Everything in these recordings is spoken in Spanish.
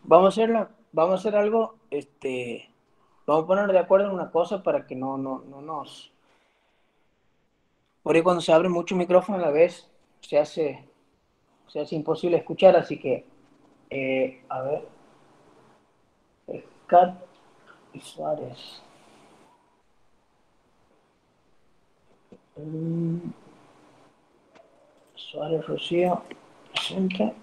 vamos a hacer algo, vamos a ponernos de acuerdo en una cosa para que no nos... Por ahí cuando se abre mucho micrófono a la vez, se hace, se hace imposible escuchar, así que, a ver, Cat y Suárez. Suárez Rocío, presente.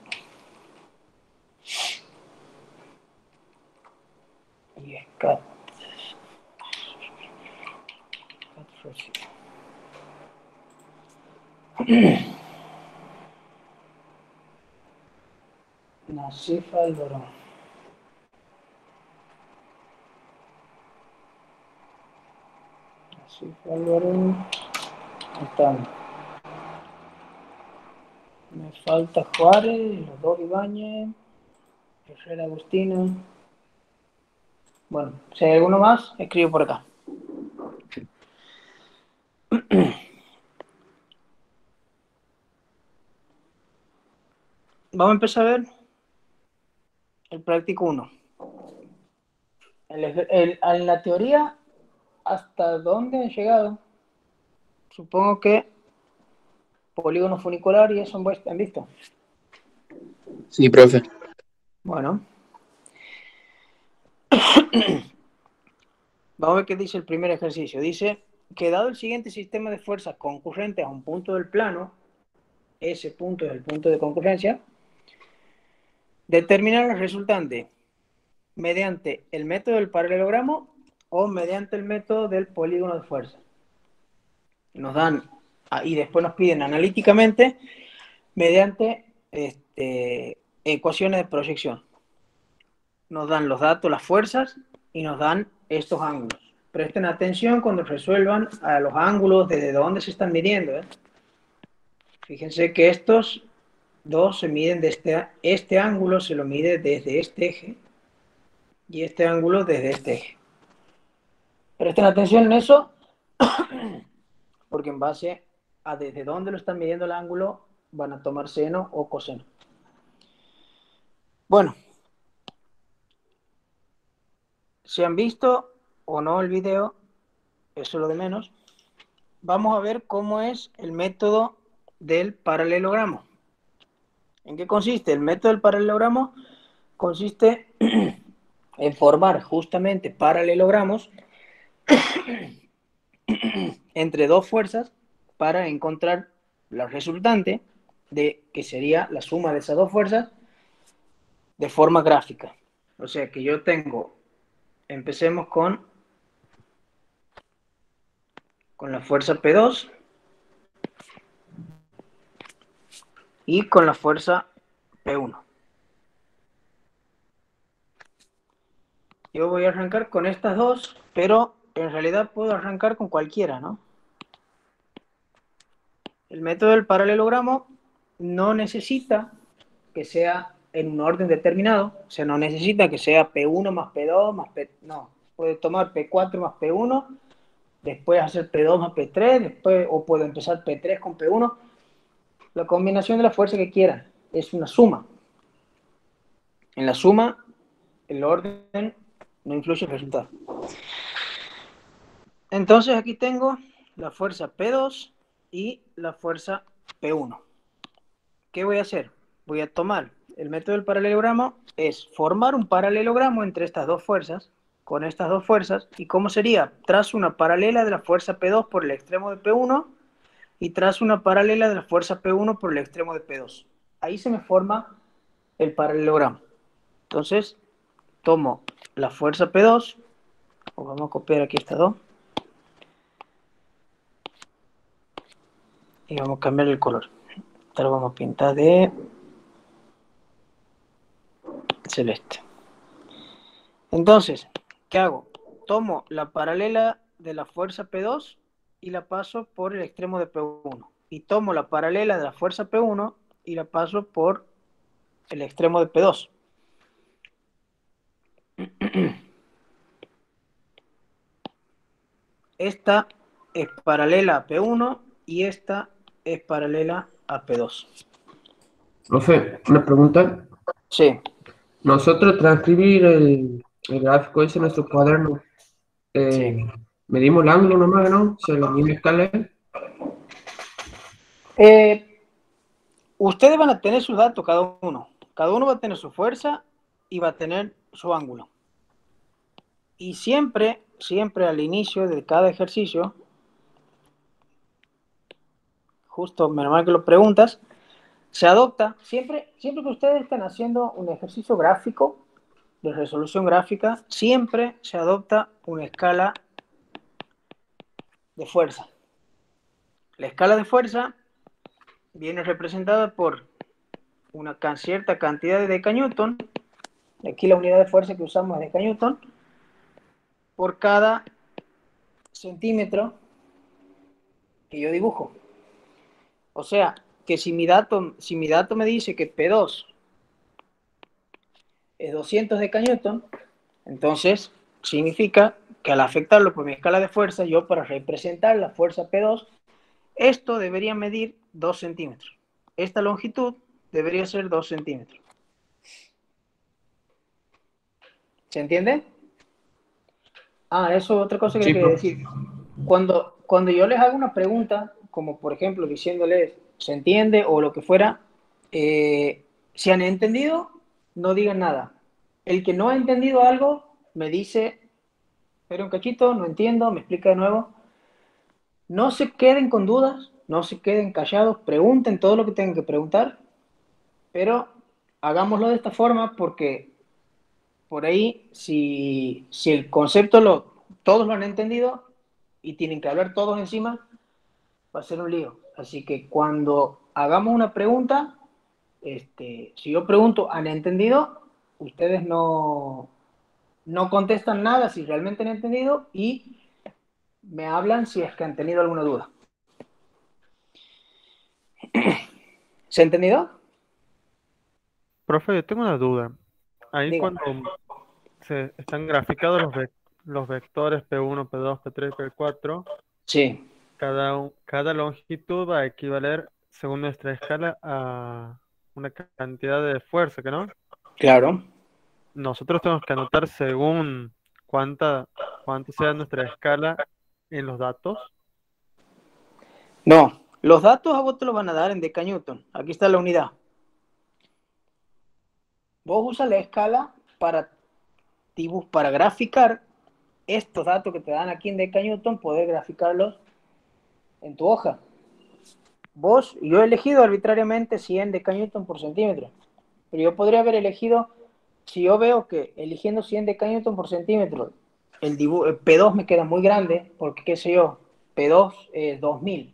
Y es Cat Rocío. Nasif Álvaro. Nasif Álvaro. Ahí están. Me falta Juárez, los dos Ibáñez, Herrera Agustino. Bueno, si hay alguno más, escribo por acá. Vamos a empezar a ver el práctico 1. En la teoría, ¿hasta dónde han llegado? Supongo que polígono funicular y eso han visto. Sí, profe. Bueno, vamos a ver qué dice el primer ejercicio. Dice que dado el siguiente sistema de fuerzas concurrentes a un punto del plano, ese punto es el punto de concurrencia, determinar el resultante mediante el método del paralelogramo o mediante el método del polígono de fuerza. Nos dan, y después nos piden analíticamente mediante ecuaciones de proyección. Nos dan los datos, las fuerzas, y nos dan estos ángulos. Presten atención cuando resuelvan a los ángulos desde dónde se están midiendo. Fíjense que estos dos se miden desde este ángulo, se lo mide desde este eje, y este ángulo desde este eje. Presten atención en eso, porque en base a desde dónde lo están midiendo el ángulo, van a tomar seno o coseno. Bueno, si han visto o no el video, eso es lo de menos. Vamos a ver cómo es el método del paralelogramo. ¿En qué consiste? El método del paralelogramo consiste en formar justamente paralelogramos entre dos fuerzas para encontrar la resultante de que sería la suma de esas dos fuerzas de forma gráfica. O sea que yo tengo, empecemos con la fuerza P2 y con la fuerza P1. Yo voy a arrancar con estas dos, pero en realidad puedo arrancar con cualquiera, ¿no? El método del paralelogramo no necesita que sea en un orden determinado, o sea, no necesita que sea P1 más P2 más P... No, puede tomar P4 más P1, después hacer P2 más P3, después, o puedo empezar P3 con P1. La combinación de la fuerza que quieran es una suma. En la suma, el orden no influye en el resultado. Entonces aquí tengo la fuerza P2 y la fuerza P1. ¿Qué voy a hacer? Voy a tomar el método del paralelogramo, es formar un paralelogramo entre estas dos fuerzas, con estas dos fuerzas, y ¿cómo sería? Trazo una paralela de la fuerza P2 por el extremo de P1 y trazo una paralela de la fuerza P1 por el extremo de P2. Ahí se me forma el paralelogramo. Entonces, tomo la fuerza P2, o vamos a copiar aquí estas dos, y vamos a cambiar el color. Ahora lo vamos a pintar de celeste. Entonces, ¿qué hago? Tomo la paralela de la fuerza P2 y la paso por el extremo de P1. Y tomo la paralela de la fuerza P1 y la paso por el extremo de P2. Esta es paralela a P1 y esta es paralela a P2. Profe, una pregunta. Sí. Nosotros transcribir el gráfico ese en nuestro cuaderno, Sí. medimos el ángulo nomás, ¿no? O sea, la misma escala. Eh, Ustedes van a tener sus datos cada uno. Cada uno va a tener su fuerza y va a tener su ángulo. Y siempre, siempre al inicio de cada ejercicio, justo menos mal que lo preguntas, se adopta, siempre que ustedes están haciendo un ejercicio gráfico, de resolución gráfica, siempre se adopta una escala de fuerza. La escala de fuerza viene representada por una cierta cantidad de decanewton. Aquí la unidad de fuerza que usamos es decanewton por cada centímetro que yo dibujo. O sea, que si mi dato me dice que P2 es 200 decanewton, entonces significa que al afectarlo por mi escala de fuerza, yo para representar la fuerza P2, esto debería medir 2 centímetros. Esta longitud debería ser 2 centímetros. ¿Se entiende? Ah, eso es otra cosa que le Sí, quería profe. decir. Cuando yo les hago una pregunta, como por ejemplo diciéndoles, ¿se entiende? O lo que fuera, si han entendido, no digan nada. El que no ha entendido algo, me dice, espera un cachito, no entiendo, me explica de nuevo. No se queden con dudas, no se queden callados, pregunten todo lo que tengan que preguntar, pero hagámoslo de esta forma porque por ahí, si el concepto todos lo han entendido y tienen que hablar todos encima, va a ser un lío. Así que cuando hagamos una pregunta, si yo pregunto, ¿han entendido? Ustedes no contestan nada si realmente han entendido y me hablan si es que han tenido alguna duda. ¿Se ha entendido? Profe, yo tengo una duda. Ahí Dígame. cuando se están graficados los vectores P1, P2, P3, P4, Sí, cada longitud va a equivaler, según nuestra escala, a una cantidad de fuerza, ¿que no? claro. Nosotros tenemos que anotar según cuánto sea nuestra escala en los datos. No, los datos a vos te los van a dar en decanewton. Aquí está la unidad. Vos usas la escala para graficar estos datos que te dan aquí en decanewton, poder graficarlos en tu hoja. Yo he elegido arbitrariamente 100 decanewton por centímetro, pero yo podría haber elegido, si yo veo que eligiendo 100 decanewton por centímetro, el P2 me queda muy grande, porque qué sé yo, P2 es 2000.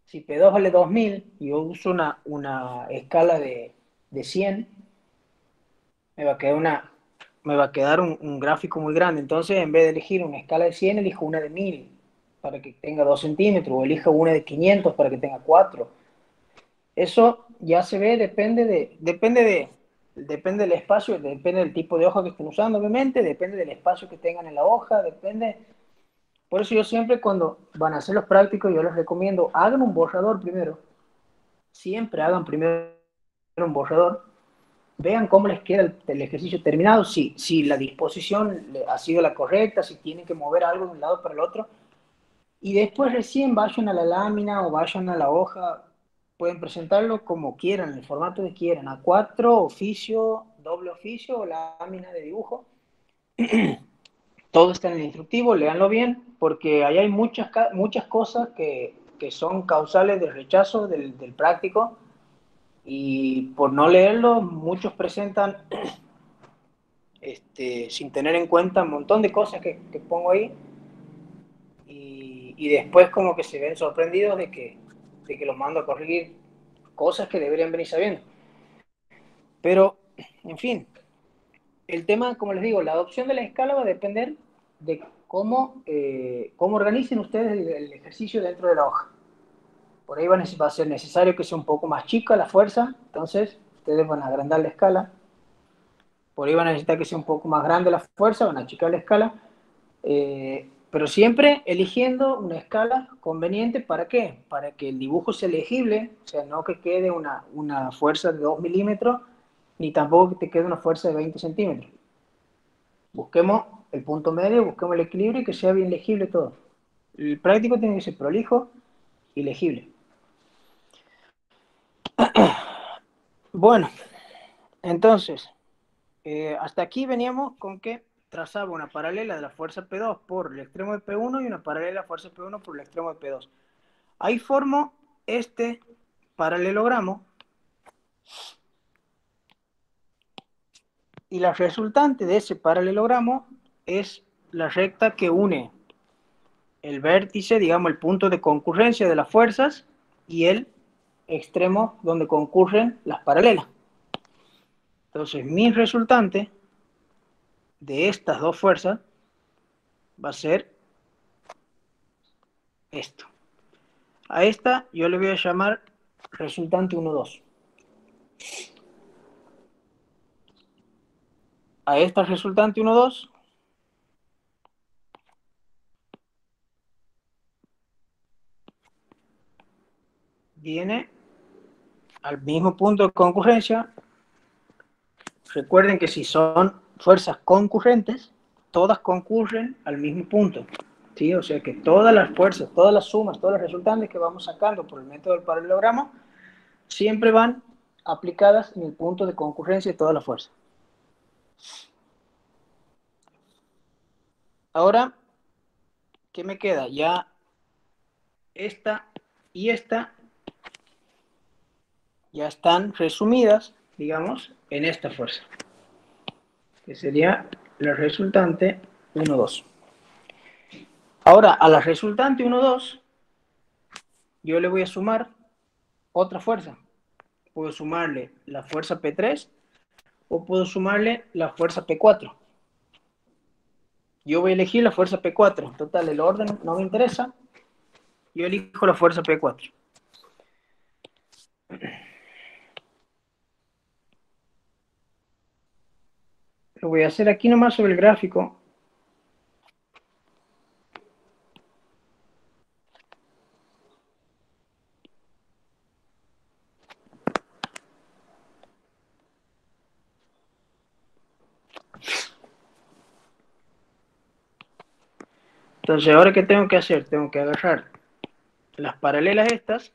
Si P2 vale 2000 y yo uso una escala de 100, me va a quedar, me va a quedar un gráfico muy grande. Entonces, en vez de elegir una escala de 100, elijo una de 1000 para que tenga 2 centímetros, o elijo una de 500 para que tenga 4. Eso ya se ve, depende del espacio, depende del tipo de hoja que estén usando, obviamente, depende del espacio que tengan en la hoja, depende. Por eso yo siempre cuando van a hacer los prácticos, yo les recomiendo, hagan un borrador primero. Siempre hagan primero un borrador, vean cómo les queda el ejercicio terminado, si la disposición ha sido la correcta, si tienen que mover algo de un lado para el otro, y después recién vayan a la lámina o vayan a la hoja, pueden presentarlo como quieran, en el formato que quieran, A4, oficio, doble oficio o lámina de dibujo. Todo está en el instructivo, léanlo bien, porque ahí hay muchas cosas que son causales de rechazo del práctico, y por no leerlo, muchos presentan sin tener en cuenta un montón de cosas que pongo ahí, y después como que se ven sorprendidos de que los mando a corregir cosas que deberían venir sabiendo. Pero, en fin, el tema, como les digo, la adopción de la escala va a depender de cómo organicen ustedes el ejercicio dentro de la hoja. Por ahí va a ser necesario que sea un poco más chica la fuerza, entonces ustedes van a agrandar la escala. Por ahí van a necesitar que sea un poco más grande la fuerza, van a achicar la escala. Pero siempre eligiendo una escala conveniente. ¿Para qué? Para que el dibujo sea legible, o sea, no que quede una fuerza de 2 milímetros ni tampoco que te quede una fuerza de 20 centímetros. Busquemos el punto medio, busquemos el equilibrio y que sea bien legible todo. El práctico tiene que ser prolijo y legible. Bueno, entonces, hasta aquí veníamos con que trazaba una paralela de la fuerza P2 por el extremo de P1 y una paralela de la fuerza P1 por el extremo de P2. Ahí formo este paralelogramo y la resultante de ese paralelogramo es la recta que une el vértice, digamos el punto de concurrencia de las fuerzas y el extremo donde concurren las paralelas. Entonces mi resultante de estas dos fuerzas va a ser esto. A esta yo le voy a llamar resultante 1,2. A esta resultante 1,2 viene al mismo punto de concurrencia. Recuerden que si son fuerzas concurrentes, todas concurren al mismo punto. ¿Sí? O sea que todas las fuerzas, todas las sumas, todas las resultantes que vamos sacando por el método del paralelogramo, siempre van aplicadas en el punto de concurrencia de todas las fuerzas. Ahora, ¿qué me queda? Ya esta y esta ya están resumidas, digamos, en esta fuerza, que sería la resultante 1,2. Ahora, a la resultante 1,2, yo le voy a sumar otra fuerza. Puedo sumarle la fuerza P3 o puedo sumarle la fuerza P4. Yo voy a elegir la fuerza P4. Total, el orden no me interesa. Yo elijo la fuerza P4. Lo voy a hacer aquí nomás sobre el gráfico. Entonces, ¿ahora qué tengo que hacer? Tengo que agarrar las paralelas estas.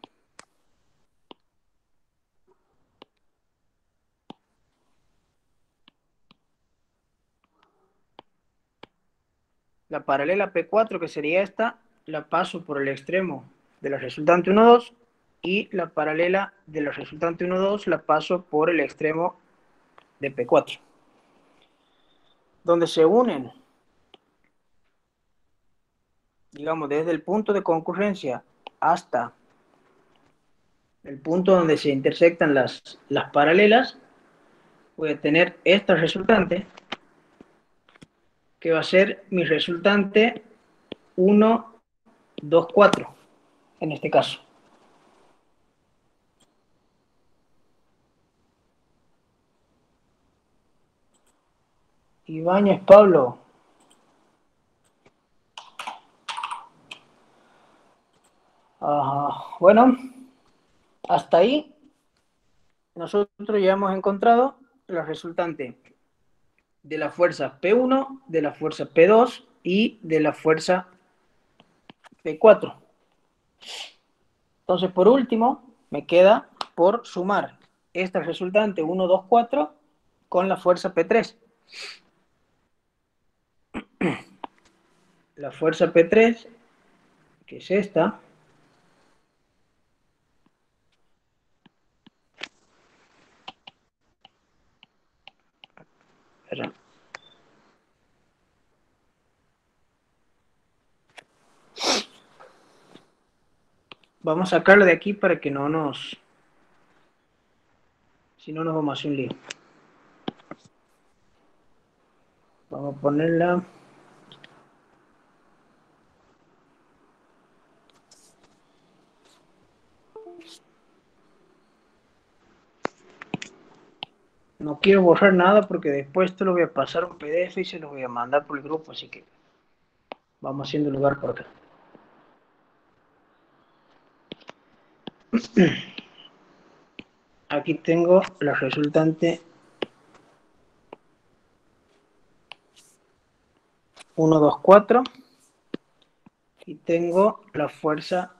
La paralela P4, que sería esta, la paso por el extremo de la resultante 1,2 y la paralela de la resultante 1,2 la paso por el extremo de P4. Donde se unen, digamos, desde el punto de concurrencia hasta el punto donde se intersectan las paralelas, voy a tener esta resultante, que va a ser mi resultante 1, 2, 4, en este caso. Ibáñez Pablo. Bueno, hasta ahí nosotros ya hemos encontrado la resultante de la fuerza P1, de la fuerza P2 y de la fuerza P4. Entonces, por último, me queda por sumar esta resultante 1, 2, 4 con la fuerza P3. La fuerza P3, que es esta, perdón. Vamos a sacarlo de aquí para que no nos... Si no, nos vamos a hacer un lío. Vamos a ponerla... No quiero borrar nada porque después esto lo voy a pasar a un PDF y se lo voy a mandar por el grupo, así que vamos haciendo lugar por acá. Aquí tengo la resultante 1, 2, 4. Y tengo la fuerza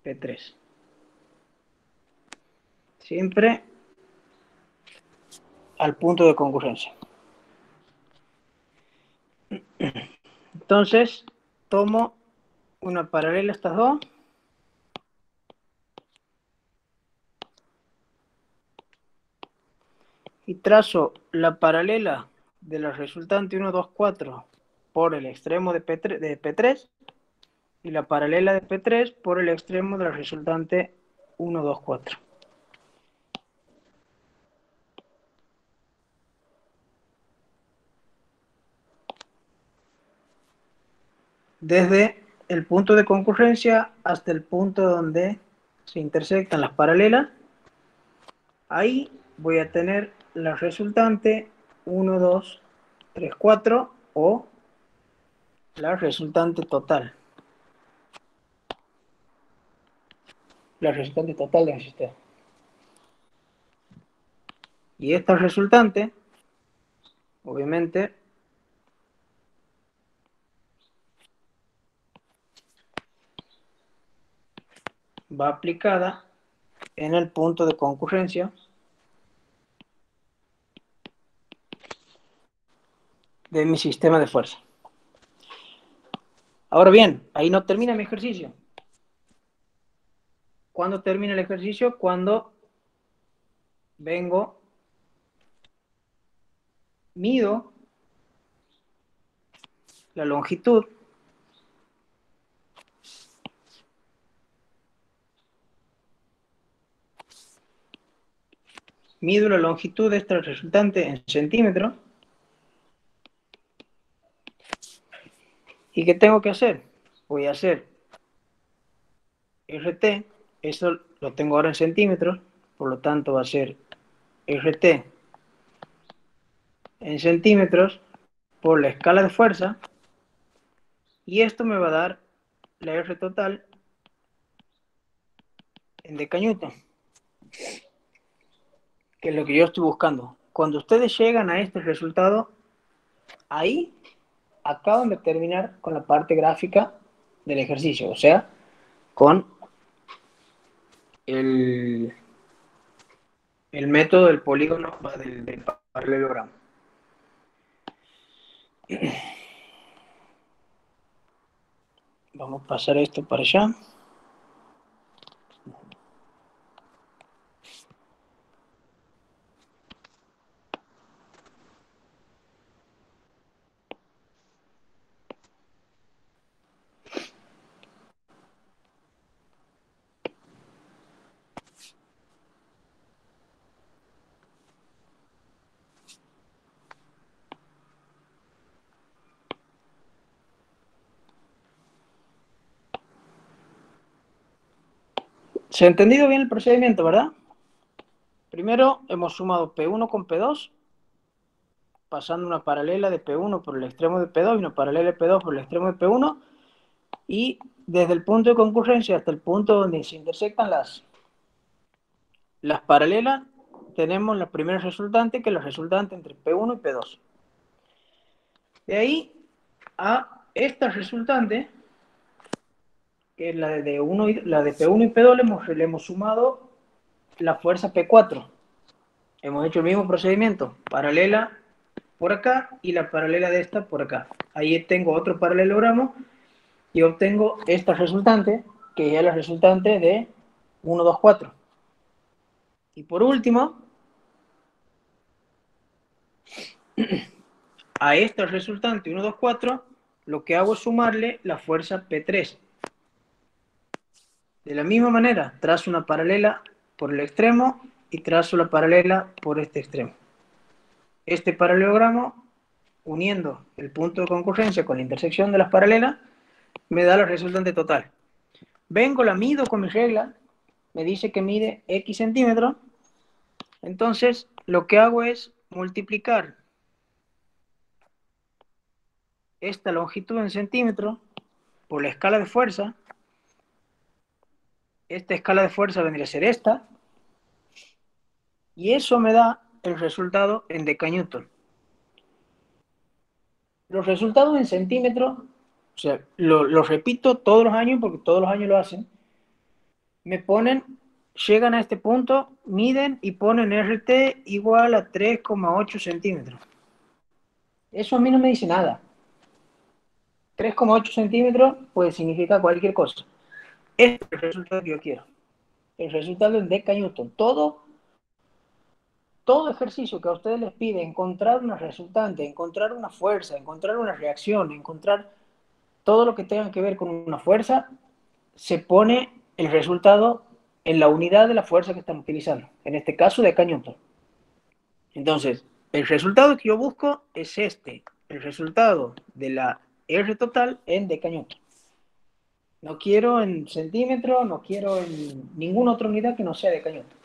P3. Siempre al punto de concurrencia. Entonces, tomo una paralela a estas dos. Y trazo la paralela de la resultante 1, 2, 4 por el extremo de P3 y la paralela de P3 por el extremo de la resultante 1, 2, 4. Desde el punto de concurrencia hasta el punto donde se intersectan las paralelas, ahí voy a tener la resultante 1, 2, 3, 4 o la resultante total. La resultante total del sistema. Y esta resultante, obviamente, va aplicada en el punto de concurrencia de mi sistema de fuerza. Ahora bien, ahí no termina mi ejercicio. ¿Cuándo termina el ejercicio? Cuando vengo, mido la longitud de esta resultante en centímetros. ¿Y qué tengo que hacer? Voy a hacer RT, eso lo tengo ahora en centímetros, por lo tanto va a ser RT en centímetros por la escala de fuerza, y esto me va a dar la R total en decanewton, que es lo que yo estoy buscando. Cuando ustedes llegan a este resultado, ahí acaban de terminar con la parte gráfica del ejercicio, o sea, con el método del polígono del paralelogramo. Vamos a pasar esto para allá. ¿Se ha entendido bien el procedimiento, verdad? Primero hemos sumado P1 con P2, pasando una paralela de P1 por el extremo de P2 y una paralela de P2 por el extremo de P1, y desde el punto de concurrencia hasta el punto donde se intersectan las paralelas, tenemos la primera resultante, que es la resultante entre P1 y P2. De ahí a esta resultante, que es la de P1 y P2, le hemos sumado la fuerza P4. Hemos hecho el mismo procedimiento, paralela por acá y la paralela de esta por acá. Ahí tengo otro paralelogramo y obtengo esta resultante, que es la resultante de 1, 2, 4. Y por último, a esta resultante 1, 2, 4, lo que hago es sumarle la fuerza P3. De la misma manera, trazo una paralela por el extremo y trazo la paralela por este extremo. Este paralelogramo, uniendo el punto de concurrencia con la intersección de las paralelas, me da la resultante total. Vengo, la mido con mi regla, me dice que mide X centímetros, entonces lo que hago es multiplicar esta longitud en centímetros por la escala de fuerza. Esta escala de fuerza vendría a ser esta, y eso me da el resultado en decanewton. Los resultados en centímetros, o sea, lo repito todos los años porque todos los años lo hacen. Me ponen, llegan a este punto, miden y ponen RT igual a 3,8 centímetros. Eso a mí no me dice nada. 3,8 centímetros puede significar cualquier cosa. Este es el resultado que yo quiero. El resultado en decanewton. Todo ejercicio que a ustedes les pide encontrar una resultante, encontrar una fuerza, encontrar una reacción, encontrar todo lo que tenga que ver con una fuerza, se pone el resultado en la unidad de la fuerza que están utilizando. En este caso, decanewton. Entonces, el resultado que yo busco es este. El resultado de la R total en decanewton. No quiero en centímetros, no quiero en ninguna otra unidad que no sea decanewton.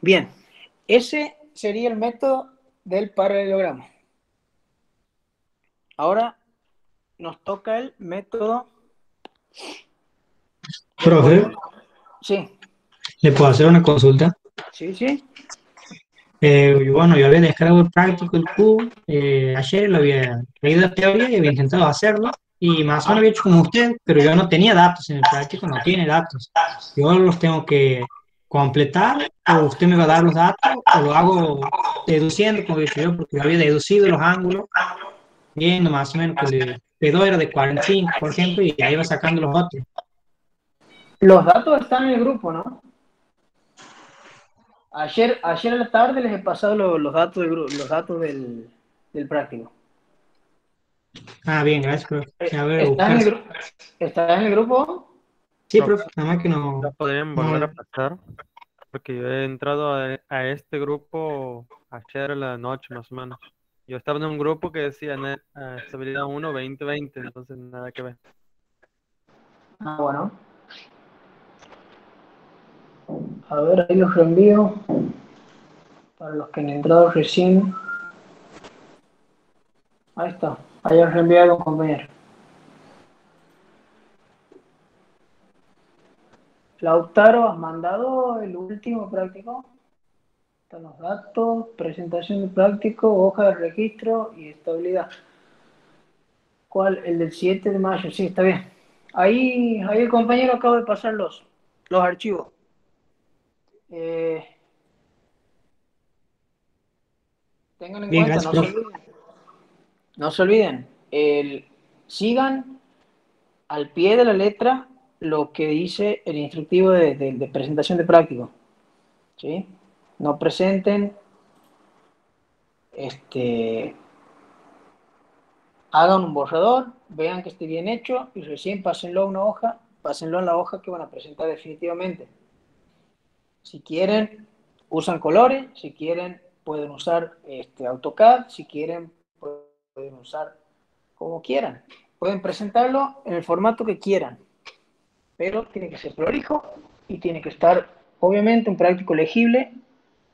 Bien, ese sería el método del paralelogramo. Ahora nos toca el método del Profe, polígono. Sí, ¿le puedo hacer una consulta? sí, sí. Bueno, yo había descargado el práctico, el Q, ayer lo había leído la teoría y había intentado hacerlo, y más o menos había hecho como usted, pero yo no tenía datos en el práctico, no tiene datos. Yo los tengo que completar, o usted me va a dar los datos, o lo hago deduciendo, como he dicho yo, porque yo había deducido los ángulos, viendo más o menos que el P2 era de 45, por ejemplo, y ahí va sacando los otros. Los datos están en el grupo, ¿no? Ayer a la tarde les he pasado los datos, los datos del práctico. Ah, bien, gracias, profe. A ver, ¿Está en buscar. ¿Está en el grupo? Sí, No, profe, nada más que la no, podrían volver a no. pasar, porque yo he entrado a este grupo ayer a la noche más o menos. Yo estaba en un grupo que decía estabilidad 1, 20, 20, entonces nada que ver. Ah, bueno. A ver, ahí los reenvío. Para los que han entrado recién. Ahí está. Ahí os reenviado un compañero. Lautaro, ¿has mandado el último práctico? Están los datos, presentación de práctico, hoja de registro y estabilidad. ¿Cuál? El del 7 de mayo, sí, está bien. Ahí el compañero acaba de pasar los archivos. Eh, Tengan en Bien, cuenta, gracias, profe. no se olviden, sigan al pie de la letra lo que dice el instructivo de presentación de práctico. ¿Sí? No presenten, hagan un borrador, vean que esté bien hecho y recién pásenlo a una hoja, pásenlo en la hoja que van a presentar definitivamente. Si quieren, usan colores, si quieren, pueden usar AutoCAD, si quieren, pueden usar como quieran. Pueden presentarlo en el formato que quieran, pero tiene que ser prolijo y tiene que estar, obviamente, un práctico legible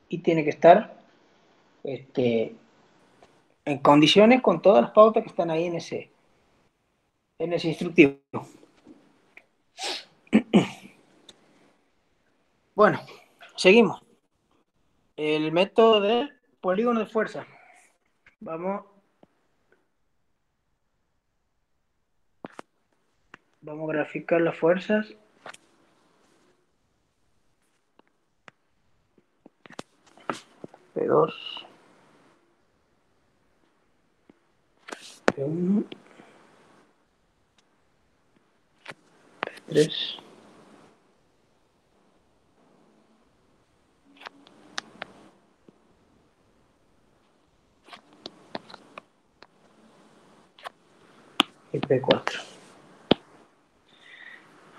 y tiene que estar en condiciones con todas las pautas que están ahí en ese instructivo. Bueno, seguimos. El método del polígono de fuerza. Vamos a graficar las fuerzas. P2, P1, P3. Y P4.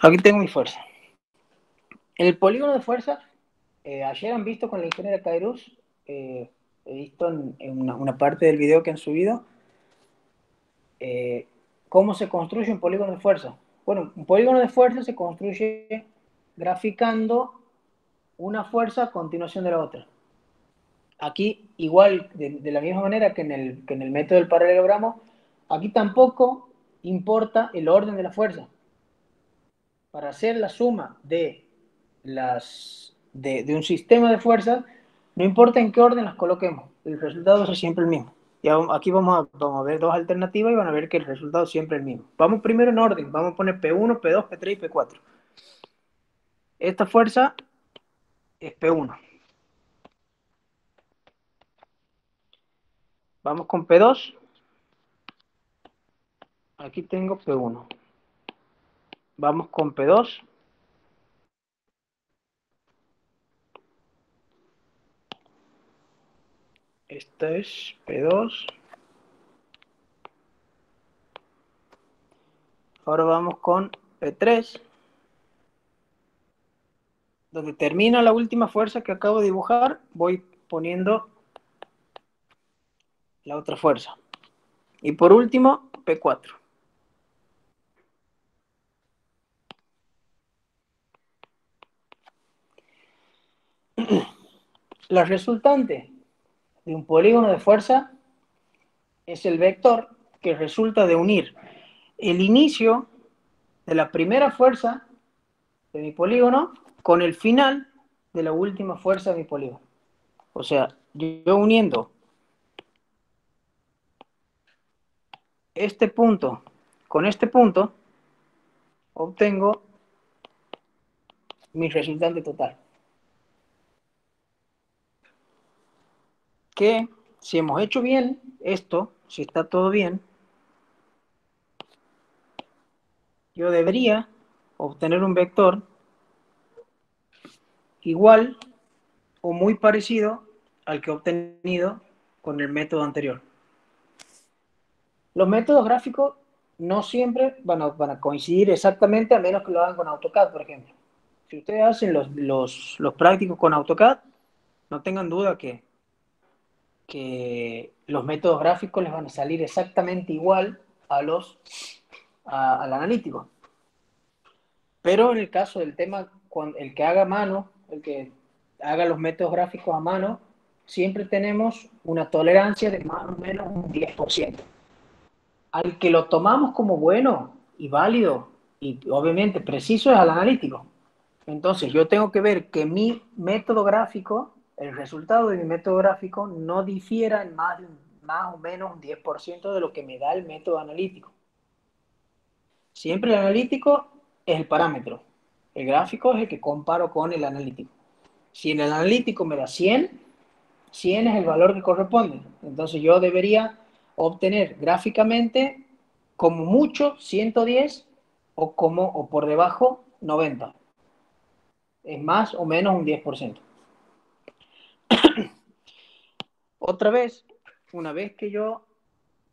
Aquí tengo mi fuerza. En el polígono de fuerza, ayer han visto con la ingeniera Kairos, he visto en una parte del video que han subido, cómo se construye un polígono de fuerza. Bueno, un polígono de fuerza se construye graficando una fuerza a continuación de la otra. Aquí, igual, de la misma manera que en el método del paralelogramo, aquí tampoco importa el orden de la fuerza. Para hacer la suma de de un sistema de fuerzas, no importa en qué orden las coloquemos, el resultado va a ser siempre el mismo. Ya aquí vamos a ver dos alternativas y van a ver que el resultado siempre es el mismo. Vamos primero en orden, vamos a poner P1, P2, P3 y P4. Esta fuerza es P1. Vamos con P2. Aquí tengo P1. Vamos con P2. Esta es P2. Ahora vamos con P3. Donde termina la última fuerza que acabo de dibujar, voy poniendo la otra fuerza. Y por último, P4. La resultante de un polígono de fuerza es el vector que resulta de unir el inicio de la primera fuerza de mi polígono con el final de la última fuerza de mi polígono. O sea, yo uniendo este punto con este punto, obtengo mi resultante total. Que si hemos hecho bien esto, si está todo bien, yo debería obtener un vector igual o muy parecido al que he obtenido con el método anterior. Los métodos gráficos no siempre van a coincidir exactamente, a menos que lo hagan con AutoCAD, por ejemplo. Si ustedes hacen los prácticos con AutoCAD, no tengan duda que los métodos gráficos les van a salir exactamente igual al analítico. Pero en el caso del tema, el que haga a mano, el que haga los métodos gráficos a mano, siempre tenemos una tolerancia de más o menos un 10%. Al que lo tomamos como bueno y válido y obviamente preciso es al analítico. Entonces yo tengo que ver que mi método gráfico, el resultado de mi método gráfico no difiera en más o menos un 10% de lo que me da el método analítico. Siempre el analítico es el parámetro. El gráfico es el que comparo con el analítico. Si el analítico me da 100, 100 es el valor que corresponde. Entonces yo debería obtener gráficamente como mucho 110 o por debajo 90. Es más o menos un 10%. Otra vez, una vez que yo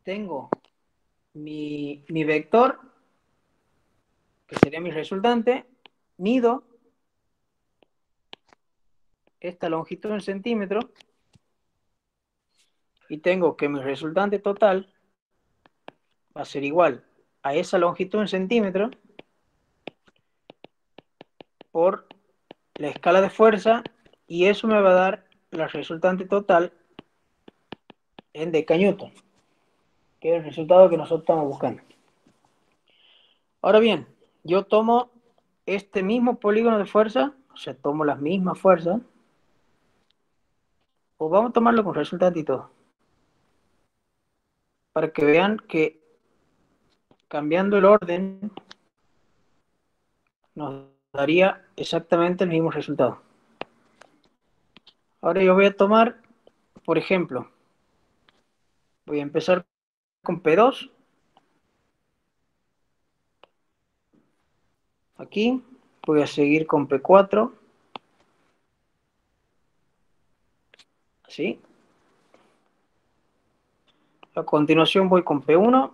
tengo mi vector, que sería mi resultante, mido esta longitud en centímetros y tengo que mi resultante total va a ser igual a esa longitud en centímetros por la escala de fuerza y eso me va a dar la resultante total en decanewton, que es el resultado que nosotros estamos buscando. Ahora bien, yo tomo este mismo polígono de fuerza, o sea, tomo las mismas fuerzas, o vamos a tomarlo con resultante y todo, para que vean que cambiando el orden nos daría exactamente el mismo resultado. Ahora yo voy a tomar, por ejemplo, voy a empezar con P2, aquí, voy a seguir con P4, así. A continuación voy con P1,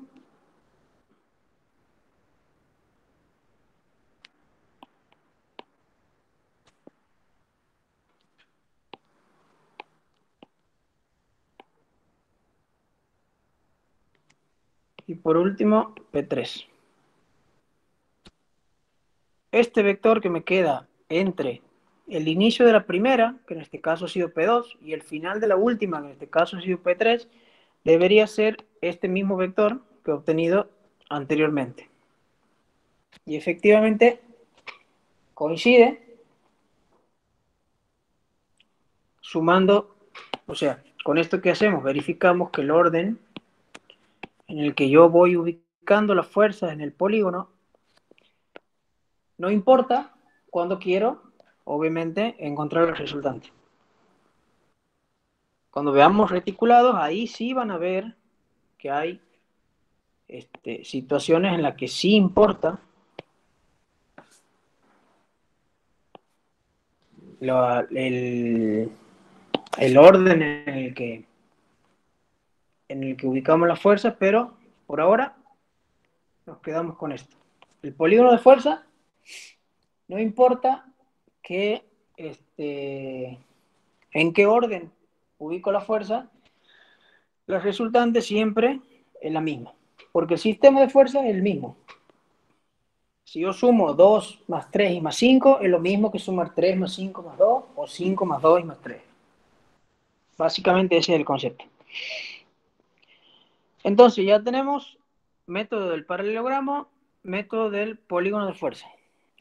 y por último P3. Este vector que me queda entre el inicio de la primera, que en este caso ha sido P2, y el final de la última, que en este caso ha sido P3, debería ser este mismo vector que he obtenido anteriormente. Y efectivamente coincide, sumando, o sea, con esto que hacemos, verificamos que el orden en el que yo voy ubicando las fuerzas en el polígono no importa cuando quiero, obviamente, encontrar el resultante. Cuando veamos reticulados, ahí sí van a ver que hay situaciones en las que sí importa el orden en el que ubicamos las fuerzas, pero por ahora nos quedamos con esto. El polígono de fuerza no importa que en qué orden ubico la fuerza, la resultante siempre es la misma, porque el sistema de fuerza es el mismo. Si yo sumo 2 más 3 y más 5, es lo mismo que sumar 3 más 5 más 2 o 5 más 2 y más 3. Básicamente ese es el concepto. Entonces ya tenemos método del paralelogramo, método del polígono de fuerza.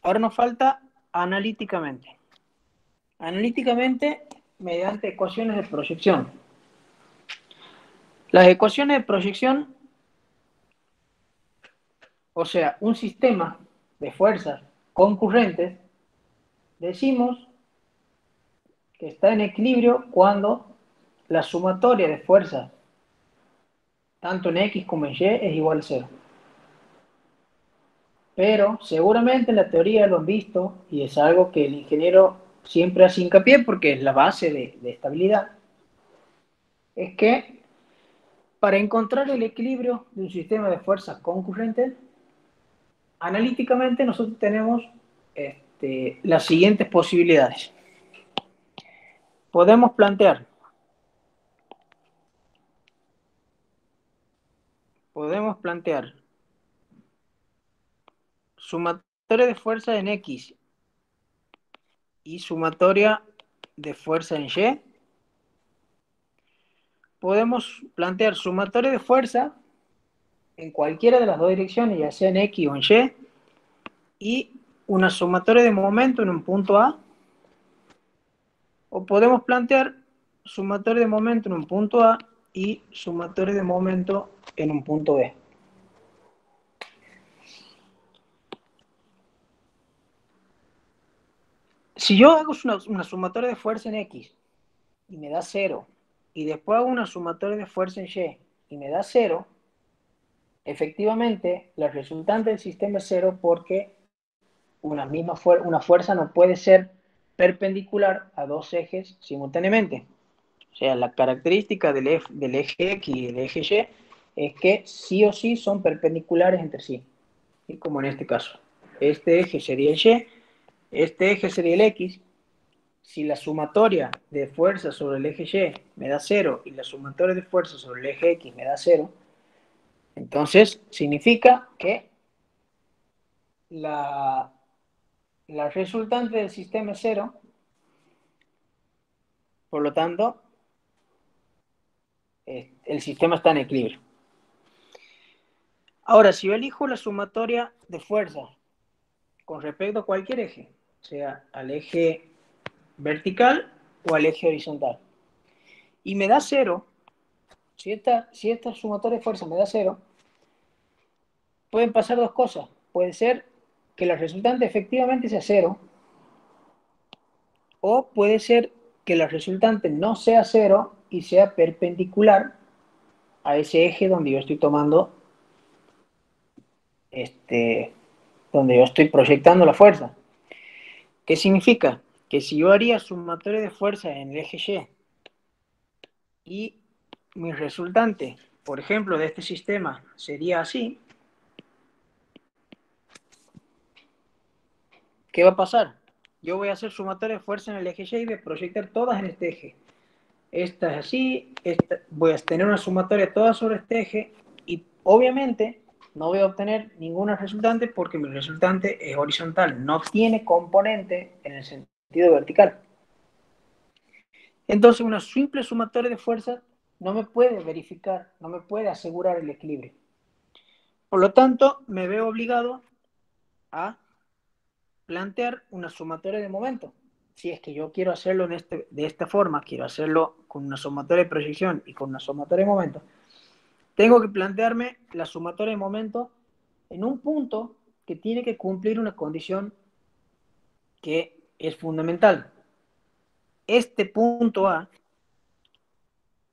Ahora nos falta analíticamente. Analíticamente mediante ecuaciones de proyección. Las ecuaciones de proyección, o sea, un sistema de fuerzas concurrentes, decimos que está en equilibrio cuando la sumatoria de fuerzas, tanto en X como en Y, es igual a 0. Pero seguramente en la teoría lo han visto y es algo que el ingeniero siempre hace hincapié porque es la base de estabilidad, es que para encontrar el equilibrio de un sistema de fuerzas concurrentes, analíticamente nosotros tenemos las siguientes posibilidades. Podemos plantear sumatoria de fuerza en X y sumatoria de fuerza en Y. Podemos plantear sumatoria de fuerza en cualquiera de las dos direcciones, ya sea en X o en Y, y una sumatoria de momento en un punto A. O podemos plantear sumatoria de momento en un punto A y sumatoria de momento en un punto B. Si yo hago una sumatoria de fuerza en X y me da 0, y después hago una sumatoria de fuerza en Y y me da 0, efectivamente la resultante del sistema es 0 porque una fuerza no puede ser perpendicular a dos ejes simultáneamente. O sea, la característica del eje X y del eje Y es que sí o sí son perpendiculares entre sí. Y como en este caso, este eje sería el Y, este eje sería el X. Si la sumatoria de fuerza sobre el eje Y me da 0 y la sumatoria de fuerza sobre el eje X me da 0, entonces significa que la resultante del sistema es 0, por lo tanto, el sistema está en equilibrio. Ahora, si yo elijo la sumatoria de fuerza con respecto a cualquier eje, sea al eje vertical o al eje horizontal, y me da 0, si esta sumatoria de fuerza me da 0, pueden pasar dos cosas. Puede ser que la resultante efectivamente sea 0, o puede ser que la resultante no sea 0 y sea perpendicular a ese eje donde yo estoy tomando, donde yo estoy proyectando la fuerza. ¿Qué significa? Que si yo haría sumatoria de fuerza en el eje Y y mi resultante, por ejemplo, de este sistema sería así, ¿qué va a pasar? Yo voy a hacer sumatoria de fuerza en el eje Y y voy a proyectar todas en este eje. Esta es así, voy a tener una sumatoria toda sobre este eje y obviamente no voy a obtener ninguna resultante porque mi resultante es horizontal, no tiene componente en el sentido vertical. Entonces una simple sumatoria de fuerzas no me puede verificar, no me puede asegurar el equilibrio. Por lo tanto, me veo obligado a plantear una sumatoria de momento. si es que yo quiero hacerlo de esta forma, quiero hacerlo con una sumatoria de proyección y con una sumatoria de momento, tengo que plantearme la sumatoria de momento en un punto que tiene que cumplir una condición que es fundamental. Este punto A,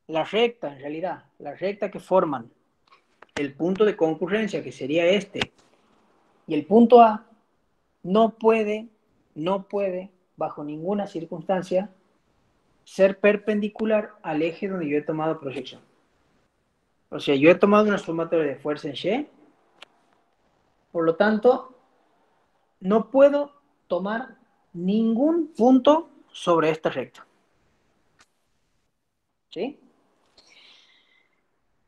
la recta en realidad, la recta que forman el punto de concurrencia, que sería este, y el punto A, no puede, bajo ninguna circunstancia, ser perpendicular al eje donde yo he tomado proyección. O sea, yo he tomado una sumatoria de fuerza en Y, por lo tanto, no puedo tomar ningún punto sobre esta recta. ¿Sí?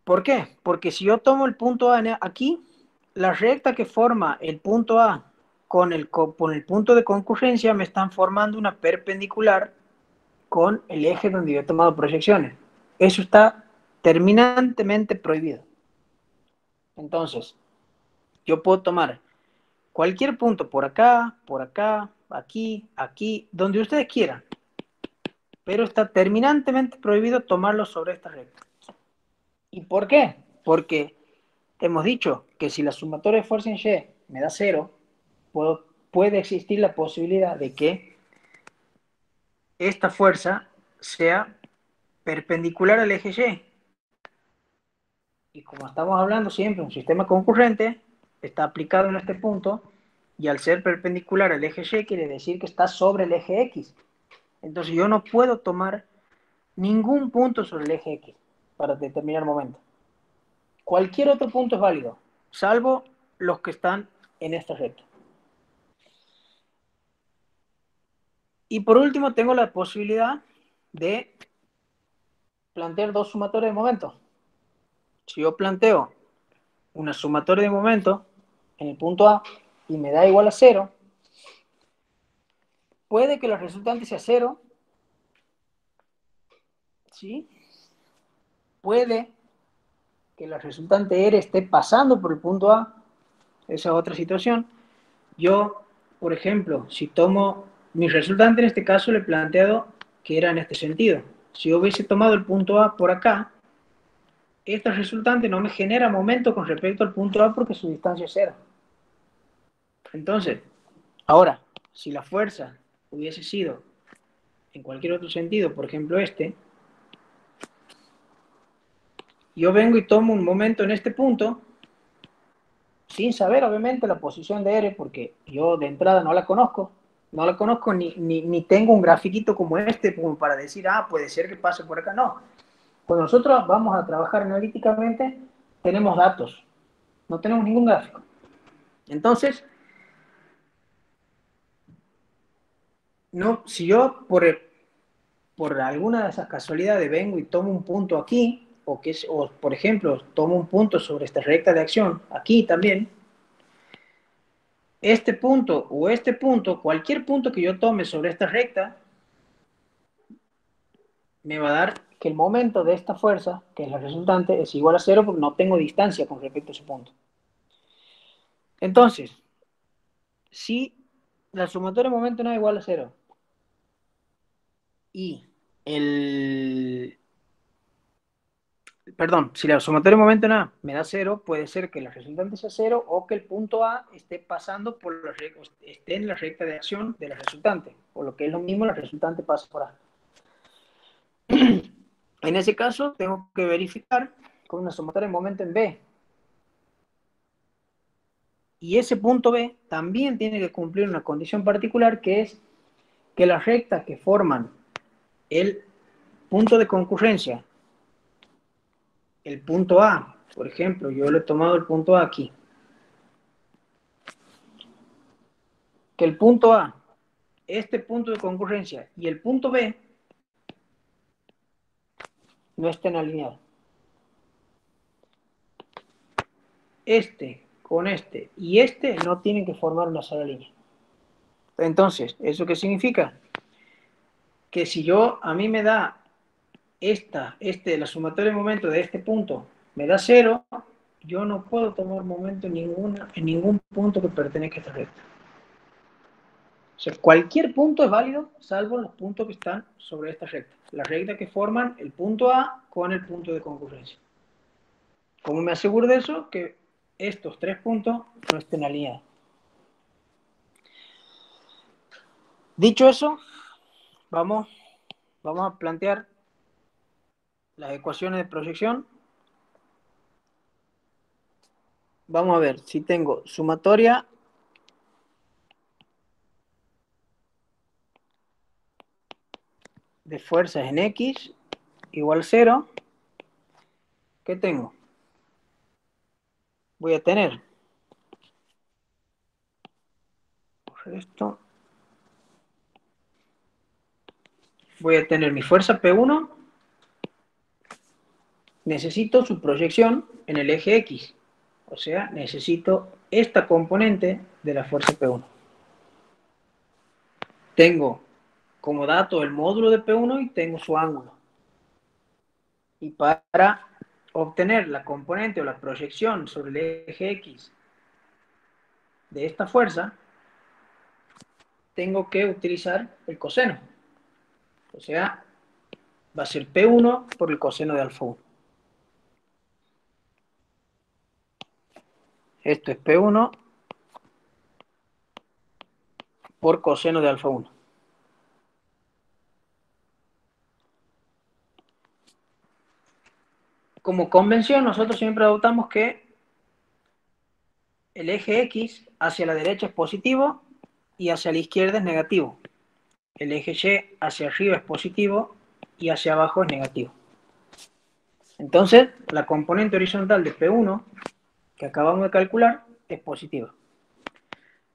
¿Por qué? Porque si yo tomo el punto A aquí, la recta que forma el punto A con el punto de concurrencia me están formando una perpendicular con el eje donde yo he tomado proyecciones. Eso está terminantemente prohibido. Entonces, yo puedo tomar cualquier punto por acá, aquí, donde ustedes quieran, pero está terminantemente prohibido tomarlo sobre esta recta. ¿Y por qué? Porque hemos dicho que si la sumatoria de fuerza en Y me da 0, puede existir la posibilidad de que esta fuerza sea perpendicular al eje Y. Y como estamos hablando siempre, un sistema concurrente está aplicado en este punto, y al ser perpendicular al eje Y quiere decir que está sobre el eje X. Entonces yo no puedo tomar ningún punto sobre el eje X para determinar momento. Cualquier otro punto es válido, salvo los que están en esta recta. Y por último tengo la posibilidad de plantear dos sumatorias de momento. Si yo planteo una sumatoria de momento en el punto A y me da igual a 0, puede que la resultante sea 0, ¿sí? Puede que la resultante R esté pasando por el punto A, esa es otra situación. Yo, por ejemplo, si tomo mi resultante, en este caso le he planteado que era en este sentido. Si yo hubiese tomado el punto A por acá, esta resultante no me genera momento con respecto al punto A porque su distancia es 0. Entonces, ahora, si la fuerza hubiese sido en cualquier otro sentido, por ejemplo este, yo vengo y tomo un momento en este punto, sin saber obviamente la posición de R, porque yo de entrada no la conozco ni tengo un grafiquito como este como para decir, puede ser que pase por acá. No, cuando nosotros vamos a trabajar analíticamente tenemos datos, no tenemos ningún gráfico. Entonces, no, si yo por alguna de esas casualidades vengo y tomo un punto aquí, o por ejemplo tomo un punto sobre esta recta de acción aquí también, este punto o este punto, cualquier punto que yo tome sobre esta recta, me va a dar que el momento de esta fuerza, que es la resultante, es igual a 0 porque no tengo distancia con respecto a ese punto. Entonces, si la sumatoria de momento no es igual a 0 y si la sumatoria de momento en A me da 0, puede ser que la resultante sea 0 o que el punto A esté pasando por esté en la recta de acción de la resultante, o lo que es lo mismo, la resultante pasa por A. En ese caso, tengo que verificar con una sumatoria de momento en B. Y ese punto B también tiene que cumplir una condición particular, que es que las rectas que forman el punto de concurrencia, el punto A, por ejemplo, yo le he tomado el punto A aquí, que el punto A, este punto de concurrencia y el punto B no estén alineados. Este con este y este no tienen que formar una sola línea. Entonces, ¿eso qué significa? Que si a mí me da la sumatoria de momento de este punto me da 0, yo no puedo tomar momento en ningún punto que pertenezca a esta recta. O sea, cualquier punto es válido, salvo los puntos que están sobre esta recta. La recta que forman el punto A con el punto de concurrencia. ¿Cómo me aseguro de eso? Que estos 3 puntos no estén alineados. Dicho eso, vamos a plantear las ecuaciones de proyección. Vamos a ver si tengo sumatoria de fuerzas en X igual 0. ¿Qué tengo? Voy a tener esto. Voy a tener mi fuerza P1. Necesito su proyección en el eje X. O sea, necesito esta componente de la fuerza P1. Tengo como dato el módulo de P1 y tengo su ángulo. Y para obtener la componente o la proyección sobre el eje X de esta fuerza, tengo que utilizar el coseno. O sea, va a ser P1 por el coseno de alfa 1. Esto es P1 por coseno de alfa 1. Como convención, nosotros siempre adoptamos que el eje X hacia la derecha es positivo y hacia la izquierda es negativo. El eje Y hacia arriba es positivo y hacia abajo es negativo. Entonces, la componente horizontal de P1 que acabamos de calcular es positiva.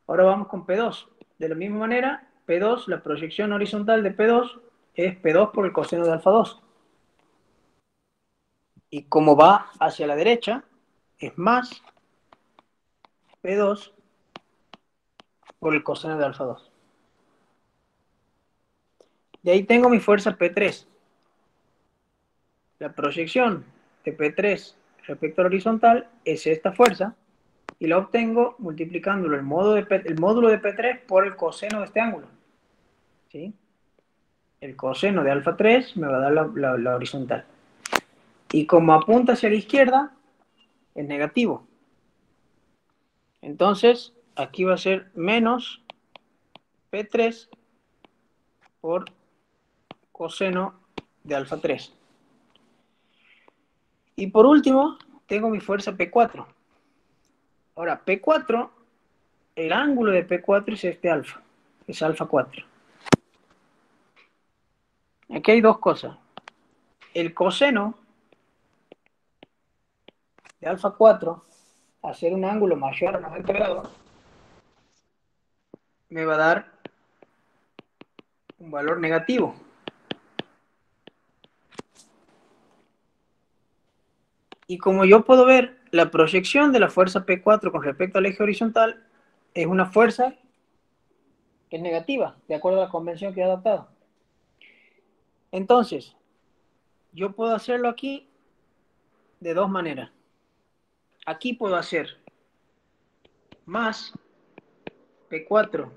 Ahora vamos con P2. De la misma manera, P2, la proyección horizontal de P2 es P2 por el coseno de alfa 2. Y como va hacia la derecha, es más P2 por el coseno de alfa 2. De ahí tengo mi fuerza P3. La proyección de P3 respecto al horizontal es esta fuerza y la obtengo multiplicándolo el módulo de P3 por el coseno de este ángulo. ¿Sí? El coseno de alfa 3 me va a dar la horizontal. Y como apunta hacia la izquierda, es negativo. Entonces, aquí va a ser menos P3 por coseno de alfa 3. Y por último, tengo mi fuerza P4. Ahora, P4, el ángulo de P4 es este alfa, es alfa 4. Aquí hay dos cosas. El coseno de alfa 4, hacer un ángulo mayor a 90 grados, me va a dar un valor negativo. Y como yo puedo ver, la proyección de la fuerza P4 con respecto al eje horizontal es una fuerza que es negativa, de acuerdo a la convención que he adoptado. Entonces, yo puedo hacerlo aquí de dos maneras. Aquí puedo hacer más P4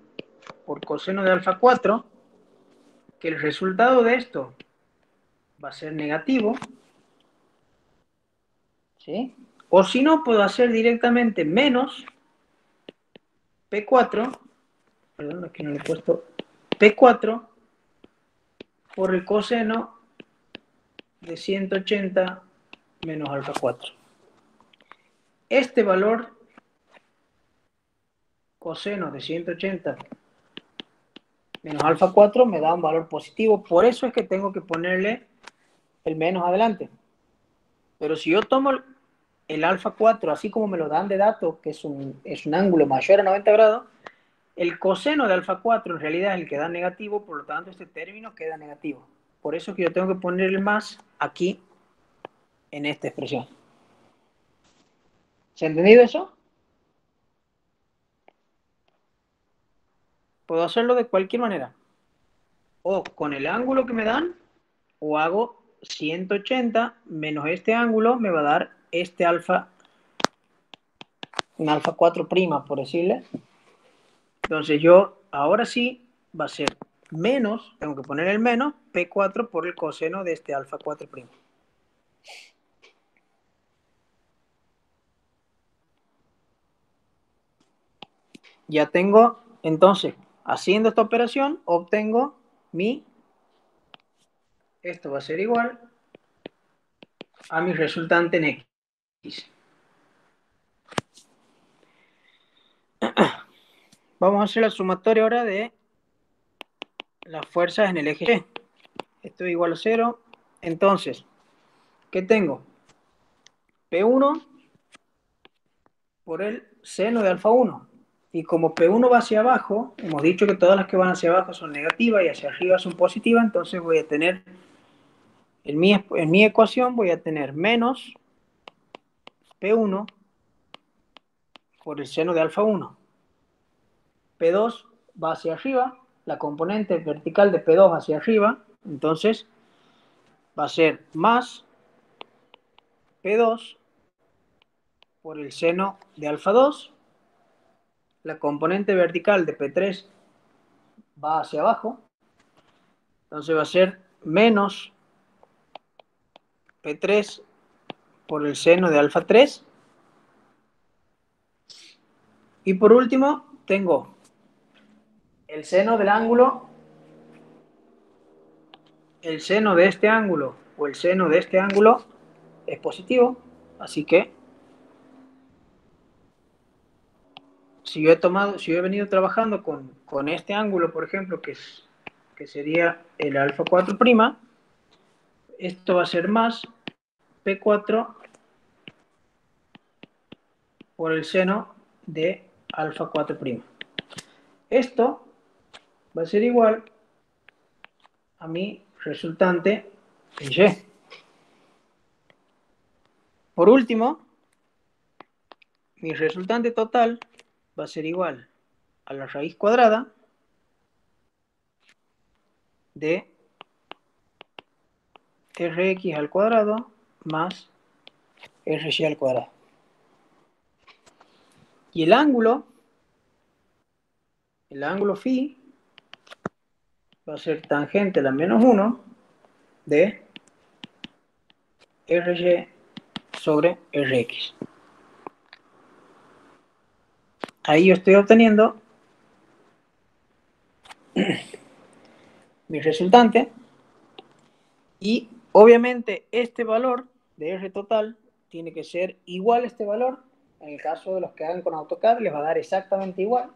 por coseno de alfa 4, que el resultado de esto va a ser negativo, ¿sí? O si no, puedo hacer directamente menos P4, perdón, aquí no le he puesto, P4 por el coseno de 180 menos alfa 4. Este valor, coseno de 180 menos alfa 4, me da un valor positivo. Por eso es que tengo que ponerle el menos adelante. Pero si yo tomo el alfa 4, así como me lo dan de dato, que es un ángulo mayor a 90 grados, el coseno de alfa 4 en realidad es el que da negativo, por lo tanto este término queda negativo. Por eso que yo tengo que ponerle más aquí en esta expresión. ¿Se ha entendido eso? Puedo hacerlo de cualquier manera. O con el ángulo que me dan, o hago 180 menos este ángulo, me va a dar este alfa, un alfa 4', por decirle. Entonces yo ahora sí va a ser menos, tengo que poner el menos, P4 por el coseno de este alfa 4'. Ya tengo, entonces, haciendo esta operación, obtengo esto va a ser igual a mi resultante en X. Vamos a hacer la sumatoria ahora de las fuerzas en el eje Y. Esto es igual a 0. Entonces, ¿qué tengo? P1 por el seno de alfa 1. Y como P1 va hacia abajo, hemos dicho que todas las que van hacia abajo son negativas y hacia arriba son positivas, entonces voy a tener, en mi ecuación voy a tener menos P1 por el seno de alfa 1. P2 va hacia arriba, la componente vertical de P2 hacia arriba, entonces va a ser más P2 por el seno de alfa 2, la componente vertical de P3 va hacia abajo, entonces va a ser menos P3 por el seno de alfa 3, y por último tengo el seno del ángulo, el seno de este ángulo o el seno de este ángulo es positivo, así que si yo he venido trabajando con este ángulo, por ejemplo, que sería el alfa 4', esto va a ser más P4 por el seno de alfa 4'. Esto va a ser igual a mi resultante en Y. Por último, mi resultante total va a ser igual a la raíz cuadrada de Rx al cuadrado más Ry al cuadrado. Y el ángulo phi va a ser tangente a la menos 1 de Ry sobre Rx. Ahí yo estoy obteniendo mi resultante y obviamente este valor de R total tiene que ser igual a este valor. En el caso de los que hagan con AutoCAD les va a dar exactamente igual.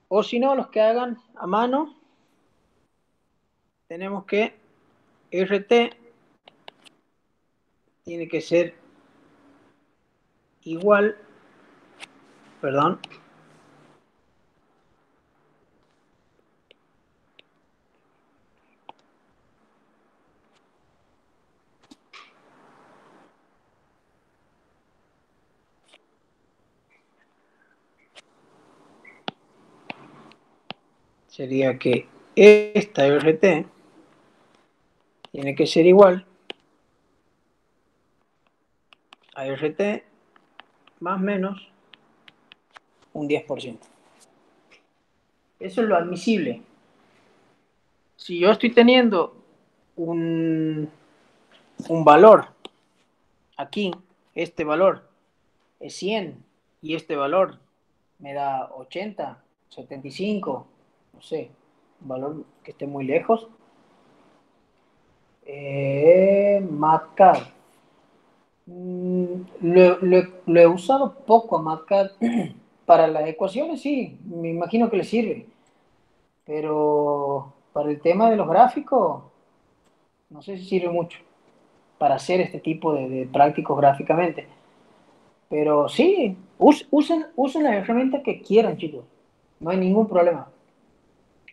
O si no, los que hagan a mano, tenemos que RT tiene que ser igual, perdón, sería que esta RT tiene que ser igual a RT más menos un 10%. Eso es lo admisible. Si yo estoy teniendo un valor aquí, este valor es 100 y este valor me da 80, 75, no sé, un valor que esté muy lejos. MATCAD. Lo he usado poco a MATCAD. Para las ecuaciones sí, me imagino que le sirve. Pero para el tema de los gráficos, no sé si sirve mucho para hacer este tipo de prácticos gráficamente. Pero sí, usen las herramientas que quieran, chicos. No hay ningún problema.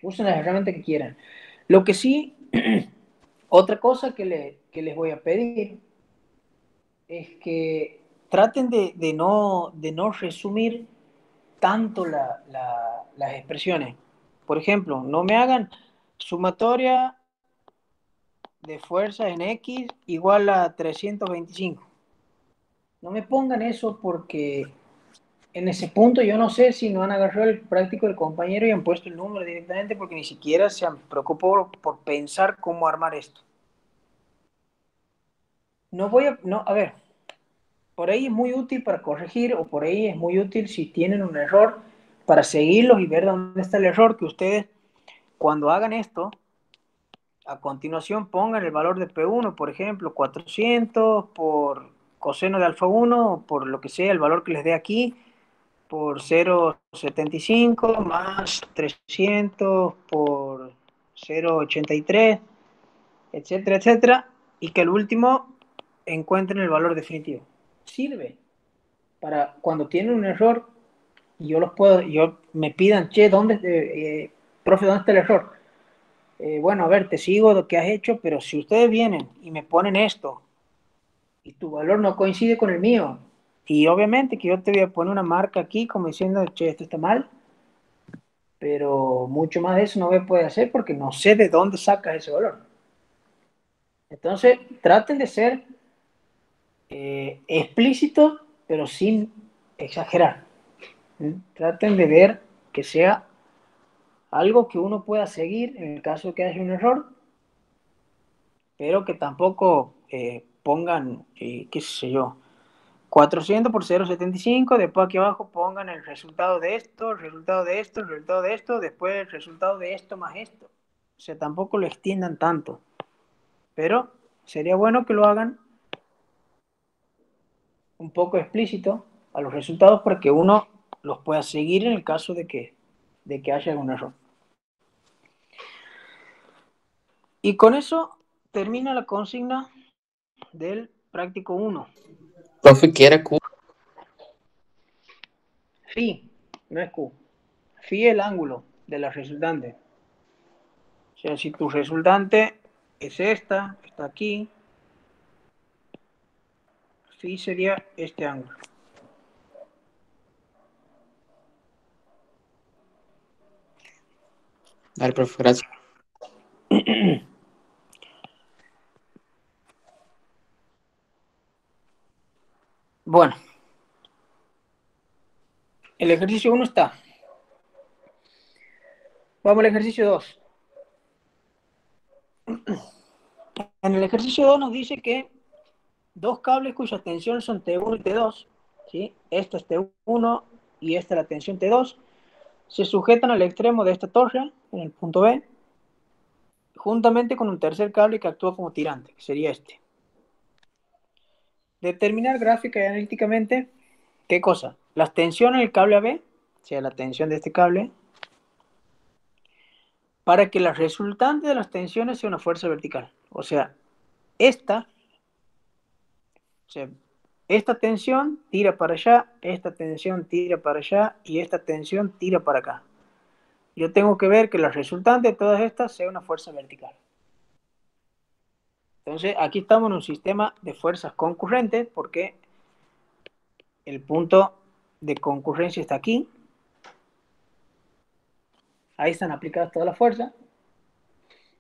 Usen las herramientas que quieran. Lo que sí, otra cosa que les voy a pedir es que traten de no resumir tanto las expresiones. Por ejemplo, no me hagan sumatoria de fuerzas en X igual a 325. No me pongan eso porque en ese punto yo no sé si no han agarrado el práctico del compañero y han puesto el número directamente porque ni siquiera se han preocupado por pensar cómo armar esto. A ver, por ahí es muy útil para corregir o por ahí es muy útil si tienen un error para seguirlos y ver dónde está el error, que ustedes cuando hagan esto, a continuación pongan el valor de P1, por ejemplo, 400 por coseno de alfa 1 o por lo que sea, el valor que les dé aquí, por 0,75 más 300 por 0,83, etcétera, etcétera, y que al último encuentren el valor definitivo. Sirve para cuando tienen un error y yo me pidan, che, profe, ¿dónde está el error? Bueno, a ver, te sigo lo que has hecho, pero si ustedes vienen y me ponen esto y tu valor no coincide con el mío, y obviamente que yo te voy a poner una marca aquí como diciendo, che, esto está mal, pero mucho más de eso no me puede hacer porque no sé de dónde sacas ese valor. Entonces, traten de ser explícitos, pero sin exagerar. Traten de ver que sea algo que uno pueda seguir en el caso de que haya un error, pero que tampoco pongan, qué sé yo, 400 por 0,75, después aquí abajo pongan el resultado de esto, el resultado de esto, el resultado de esto, después el resultado de esto más esto. O sea, tampoco lo extiendan tanto, pero sería bueno que lo hagan un poco explícito a los resultados para que uno los pueda seguir en el caso de que haya algún error. Y con eso termina la consigna del práctico 1. Profe, ¿qué era Q? Phi, no es Q. Phi es el ángulo de la resultante. O sea, si tu resultante es esta, está aquí, phi sería este ángulo. Dale, profe, gracias. Bueno, el ejercicio 1 está. Vamos al ejercicio 2. En el ejercicio 2 nos dice que dos cables cuyas tensiones son T1 y T2, ¿sí? Esta es T1 y esta es la tensión T2, se sujetan al extremo de esta torre, en el punto B, juntamente con un tercer cable que actúa como tirante, que sería este. Determinar gráfica y analíticamente, ¿qué cosa? Las tensiones del cable AB, o sea, la tensión de este cable, para que la resultante de las tensiones sea una fuerza vertical. O sea, esta tensión tira para allá, esta tensión tira para allá y esta tensión tira para acá. Yo tengo que ver que la resultante de todas estas sea una fuerza vertical. Entonces, aquí estamos en un sistema de fuerzas concurrentes porque el punto de concurrencia está aquí. Ahí están aplicadas todas las fuerzas.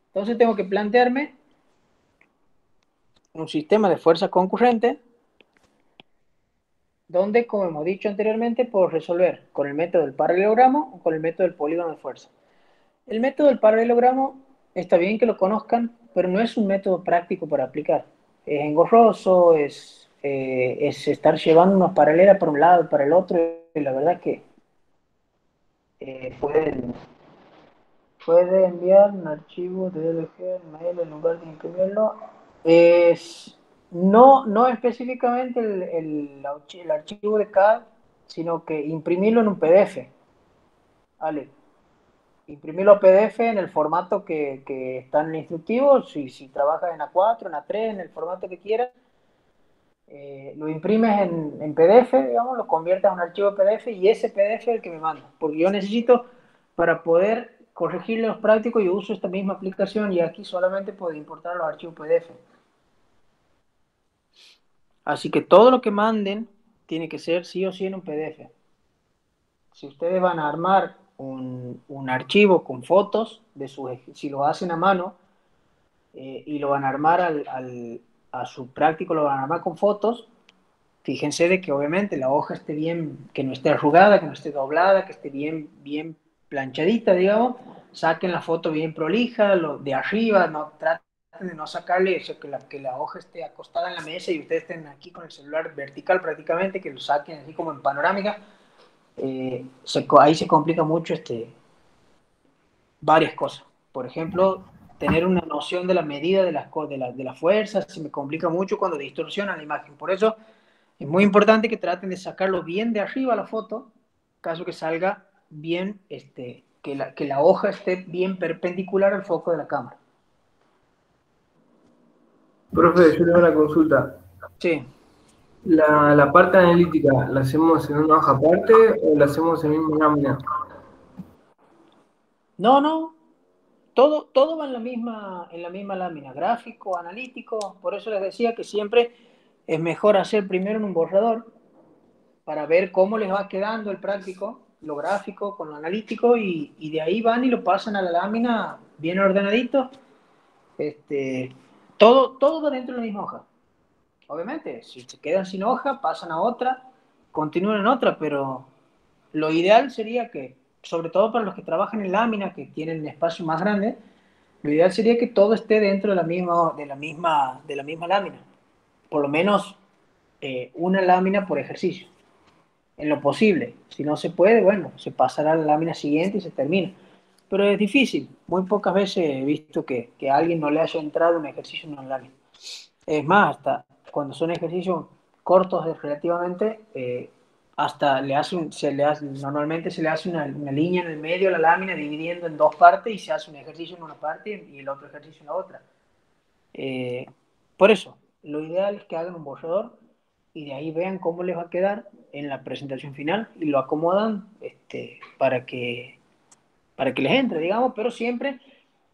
Entonces, tengo que plantearme un sistema de fuerzas concurrentes donde, como hemos dicho anteriormente, puedo resolver con el método del paralelogramo o con el método del polígono de fuerza. El método del paralelogramo está bien que lo conozcan, pero no es un método práctico para aplicar. Es engorroso, es estar llevando unos paralelas para un lado y para el otro, y la verdad que puede enviar un archivo de DLG en mail en lugar de imprimirlo. No específicamente el archivo de CAD, sino que imprimirlo en un PDF. Vale. Imprimirlo a PDF en el formato que está en el instructivo. Si trabajas en A4, en A3, en el formato que quieras, lo imprimes en PDF, digamos, lo conviertes a un archivo PDF y ese PDF es el que me manda. Porque yo necesito, para poder corregir los prácticos, yo uso esta misma aplicación y aquí solamente puedo importar los archivos PDF. Así que todo lo que manden tiene que ser sí o sí en un PDF. Si ustedes van a armar un archivo con fotos, si lo hacen a mano y lo van a armar a su práctico, lo van a armar con fotos, Fíjense de que obviamente la hoja esté bien, que no esté arrugada, que no esté doblada, que esté bien planchadita, digamos. Saquen la foto bien prolija, lo de arriba, no traten de no sacarle eso, que la hoja esté acostada en la mesa y ustedes estén aquí con el celular vertical prácticamente, que lo saquen así como en panorámica. Ahí se complica mucho varias cosas. Por ejemplo, tener una noción de la medida de las fuerzas se me complica mucho cuando distorsionan la imagen. Por eso es muy importante que traten de sacarlo bien de arriba la foto, caso que salga bien, que la hoja esté bien perpendicular al foco de la cámara. Profe, yo tengo una consulta. Sí. La parte analítica, ¿la hacemos en una hoja aparte o la hacemos en la misma lámina? No, todo va en la misma lámina, gráfico, analítico. Por eso les decía que siempre es mejor hacer primero en un borrador para ver cómo les va quedando el práctico, lo gráfico con lo analítico, y de ahí van y lo pasan a la lámina bien ordenadito. Todo va dentro de la misma hoja. Obviamente, si se quedan sin hoja, pasan a otra, continúan en otra, pero lo ideal sería que, sobre todo para los que trabajan en lámina, que tienen espacio más grande, lo ideal sería que todo esté dentro de la misma lámina. Por lo menos una lámina por ejercicio, en lo posible. Si no se puede, bueno, se pasará a la lámina siguiente y se termina. Pero es difícil. Muy pocas veces he visto que a alguien no le haya entrado un ejercicio en una lámina. Es más, hasta cuando son ejercicios cortos relativamente, hasta normalmente se le hace una línea en el medio de la lámina dividiendo en dos partes y se hace un ejercicio en una parte y el otro ejercicio en la otra. Eh, por eso, lo ideal es que hagan un borrador y de ahí vean cómo les va a quedar en la presentación final y lo acomodan para que les entre, digamos, pero siempre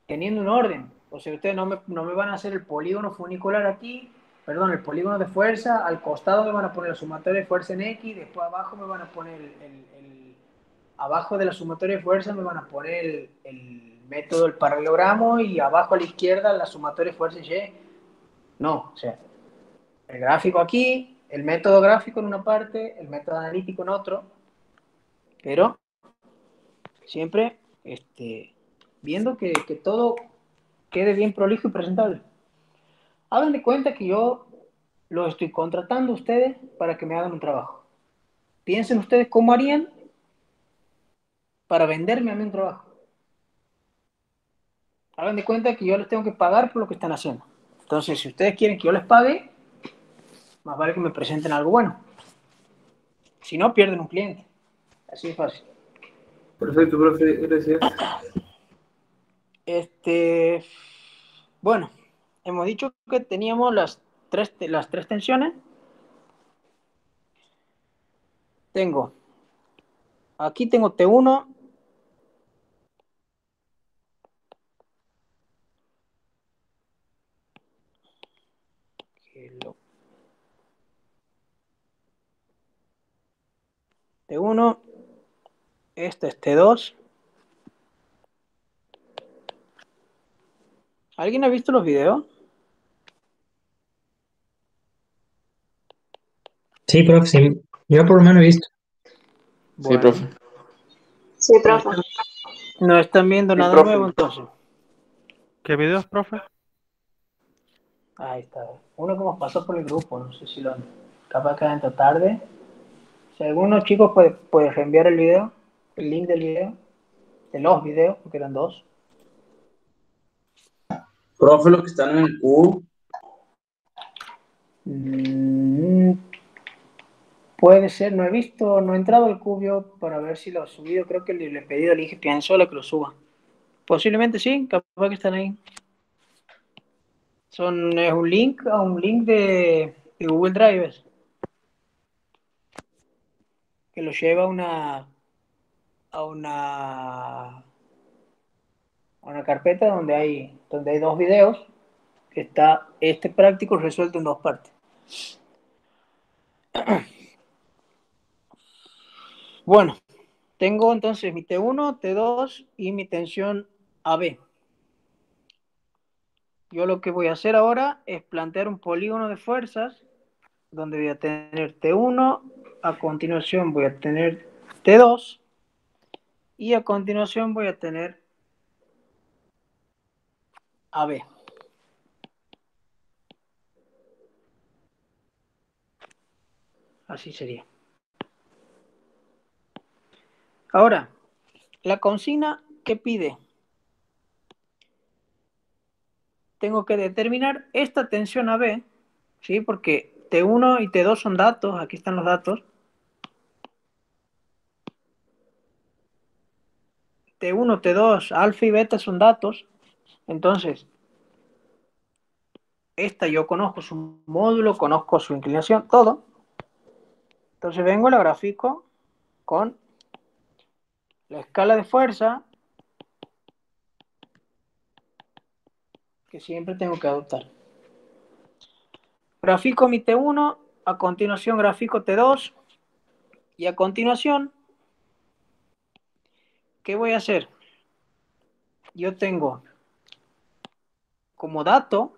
teniendo un orden. O sea, ustedes no me van a hacer el polígono funicular aquí, perdón, el polígono de fuerza, al costado me van a poner la sumatoria de fuerza en X, después abajo me van a poner abajo de la sumatoria de fuerza me van a poner el método del paralelogramo y abajo a la izquierda la sumatoria de fuerza Y. No, o sea, el gráfico aquí, el método gráfico en una parte, el método analítico en otro, pero siempre viendo que todo quede bien prolijo y presentable. Hagan de cuenta que yo los estoy contratando a ustedes para que me hagan un trabajo. Piensen ustedes cómo harían para venderme a mí un trabajo. Hagan de cuenta que yo les tengo que pagar por lo que están haciendo. Entonces, si ustedes quieren que yo les pague, más vale que me presenten algo bueno. Si no, pierden un cliente. Así de fácil. Perfecto, profe, gracias. Bueno, hemos dicho que teníamos las tres tensiones. Aquí tengo T1. T1. Este es T2. ¿Alguien ha visto los videos? Sí, profe, sí. Yo por lo menos he visto. Sí, Bueno, profe. Sí, no profe. están, no están viendo Sí, nada profe. nuevo entonces. ¿Qué videos, profe? Ahí está. Uno que nos pasó por el grupo, no sé si lo capaz que entra tarde. Si algunos chicos puede reenviar el video, el link del video, de los videos, porque eran dos. Profe, los que están en el Q. Puede ser, no he visto, no he entrado al Cubio para ver si lo he subido. Creo que le he pedido al Inge Pianzola que lo suba. Posiblemente sí, capaz que están ahí. Es un link de Google Drive que lo lleva a una carpeta donde hay dos videos, que está este práctico resuelto en dos partes. Bueno, tengo entonces mi T1, T2 y mi tensión AB. Yo lo que voy a hacer ahora es plantear un polígono de fuerzas donde voy a tener T1, a continuación voy a tener T2 y a continuación voy a tener AB. Así sería. Ahora, la consigna, ¿qué pide? Tengo que determinar esta tensión AB, ¿sí? Porque T1 y T2 son datos, aquí están los datos. T1, T2, alfa y beta son datos. Entonces, esta yo conozco su módulo, conozco su inclinación, todo. Entonces vengo y la grafico con la escala de fuerza que siempre tengo que adoptar. Grafico mi T1, a continuación grafico T2 y a continuación, ¿qué voy a hacer? Yo tengo como dato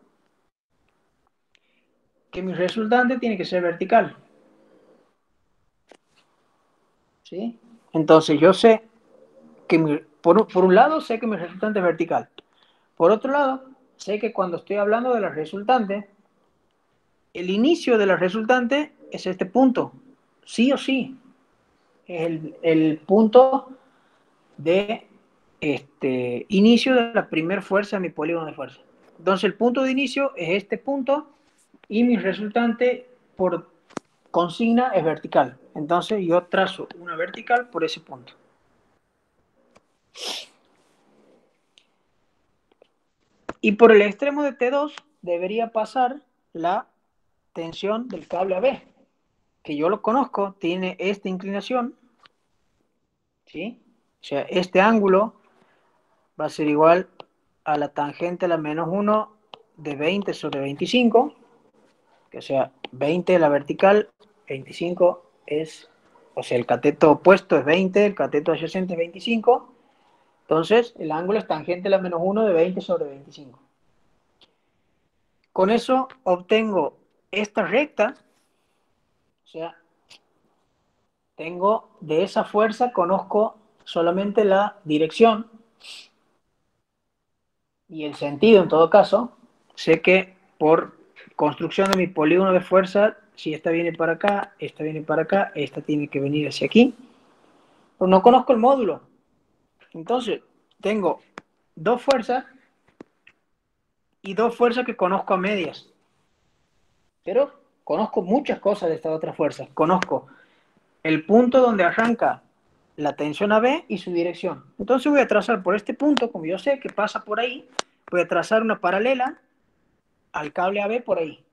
que mi resultante tiene que ser vertical. ¿Sí? Entonces yo sé que por un lado sé que mi resultante es vertical. Por otro lado, sé que cuando estoy hablando de la resultante, el inicio de la resultante es este punto. Sí o sí. Es el punto de inicio de la primera fuerza de mi polígono de fuerza. Entonces el punto de inicio es este punto y mi resultante por consigna es vertical. Entonces yo trazo una vertical por ese punto. Y por el extremo de T2 debería pasar la tensión del cable AB, que yo lo conozco, tiene esta inclinación, ¿sí? O sea, este ángulo va a ser igual a la tangente a la menos 1 de 20 sobre 25, que sea 20 la vertical, 25 es, o sea, el cateto opuesto es 20, el cateto adyacente es 25, entonces el ángulo es tangente a la menos 1 de 20 sobre 25. Con eso obtengo esta recta, o sea, tengo de esa fuerza, conozco solamente la dirección y el sentido en todo caso. Sé que por construcción de mi polígono de fuerza, si esta viene para acá, esta viene para acá, esta tiene que venir hacia aquí. Pero no conozco el módulo. Entonces, tengo dos fuerzas y dos fuerzas que conozco a medias. Pero conozco muchas cosas de estas otras fuerzas. Conozco el punto donde arranca la tensión AB y su dirección. Entonces voy a trazar por este punto, como yo sé que pasa por ahí, voy a trazar una paralela al cable AB por ahí.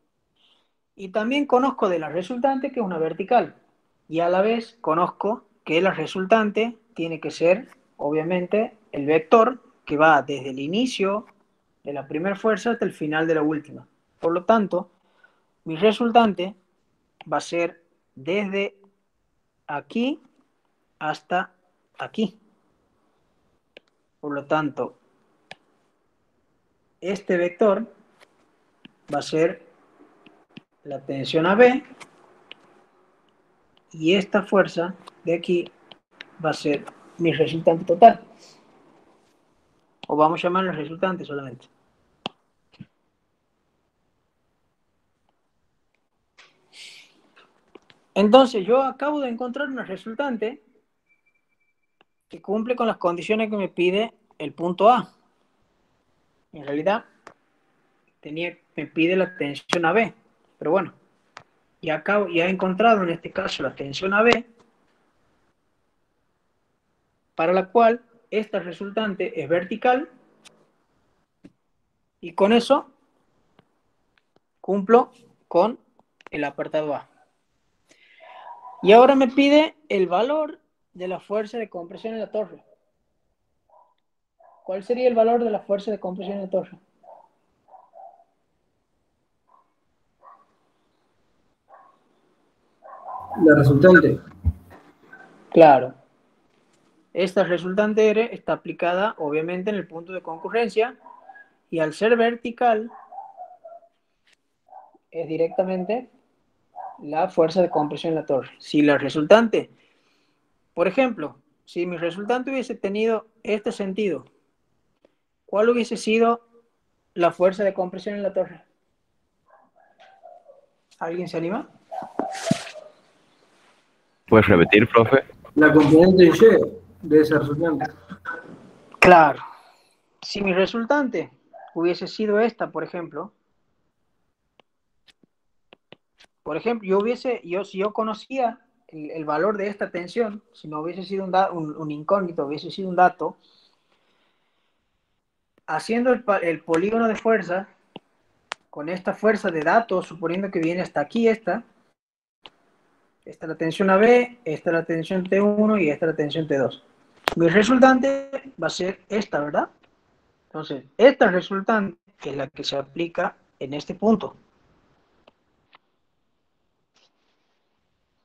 Y también conozco de la resultante que es una vertical. Y a la vez conozco que la resultante tiene que ser, obviamente, el vector que va desde el inicio de la primera fuerza hasta el final de la última. Por lo tanto, mi resultante va a ser desde aquí hasta aquí. Por lo tanto, este vector va a ser la tensión AB y esta fuerza de aquí va a ser mi resultante total. O vamos a llamarlo resultante solamente. Entonces yo acabo de encontrar una resultante que cumple con las condiciones que me pide el punto A. En realidad me pide la tensión AB, pero bueno, ya he encontrado en este caso la tensión AB, para la cual esta resultante es vertical, y con eso cumplo con el apartado A. Y ahora me pide el valor de la fuerza de compresión en la torre. ¿Cuál sería el valor de la fuerza de compresión en la torre? La resultante. Claro. Esta resultante R está aplicada obviamente en el punto de concurrencia y al ser vertical es directamente la fuerza de compresión en la torre. Si la resultante, por ejemplo, si mi resultante hubiese tenido este sentido, ¿cuál hubiese sido la fuerza de compresión en la torre? ¿Alguien se anima? ¿Puedes repetir, profe? La componente Y de ese resultante. Claro. Si mi resultante hubiese sido esta, por ejemplo, si yo conocía el valor de esta tensión, si no hubiese sido un incógnito, hubiese sido un dato, haciendo el polígono de fuerza, con esta fuerza de datos, suponiendo que viene hasta aquí esta es la tensión AB, esta es la tensión T1 y esta es la tensión T2. Mi resultante va a ser esta, ¿verdad? Entonces, esta resultante es la que se aplica en este punto.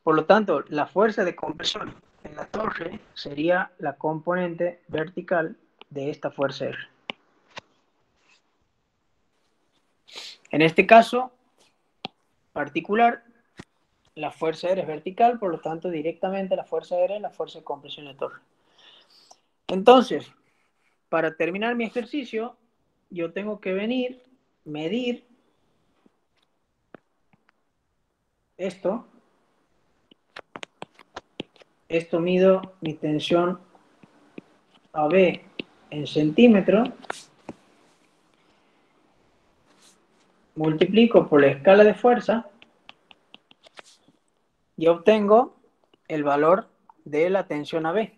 Por lo tanto, la fuerza de compresión en la torre sería la componente vertical de esta fuerza R. En este caso particular, la fuerza R es vertical, por lo tanto, directamente la fuerza R es la fuerza de compresión en la torre. Entonces, para terminar mi ejercicio, yo tengo que venir, medir esto. Esto mido mi tensión AB en centímetros. Multiplico por la escala de fuerza y obtengo el valor de la tensión AB,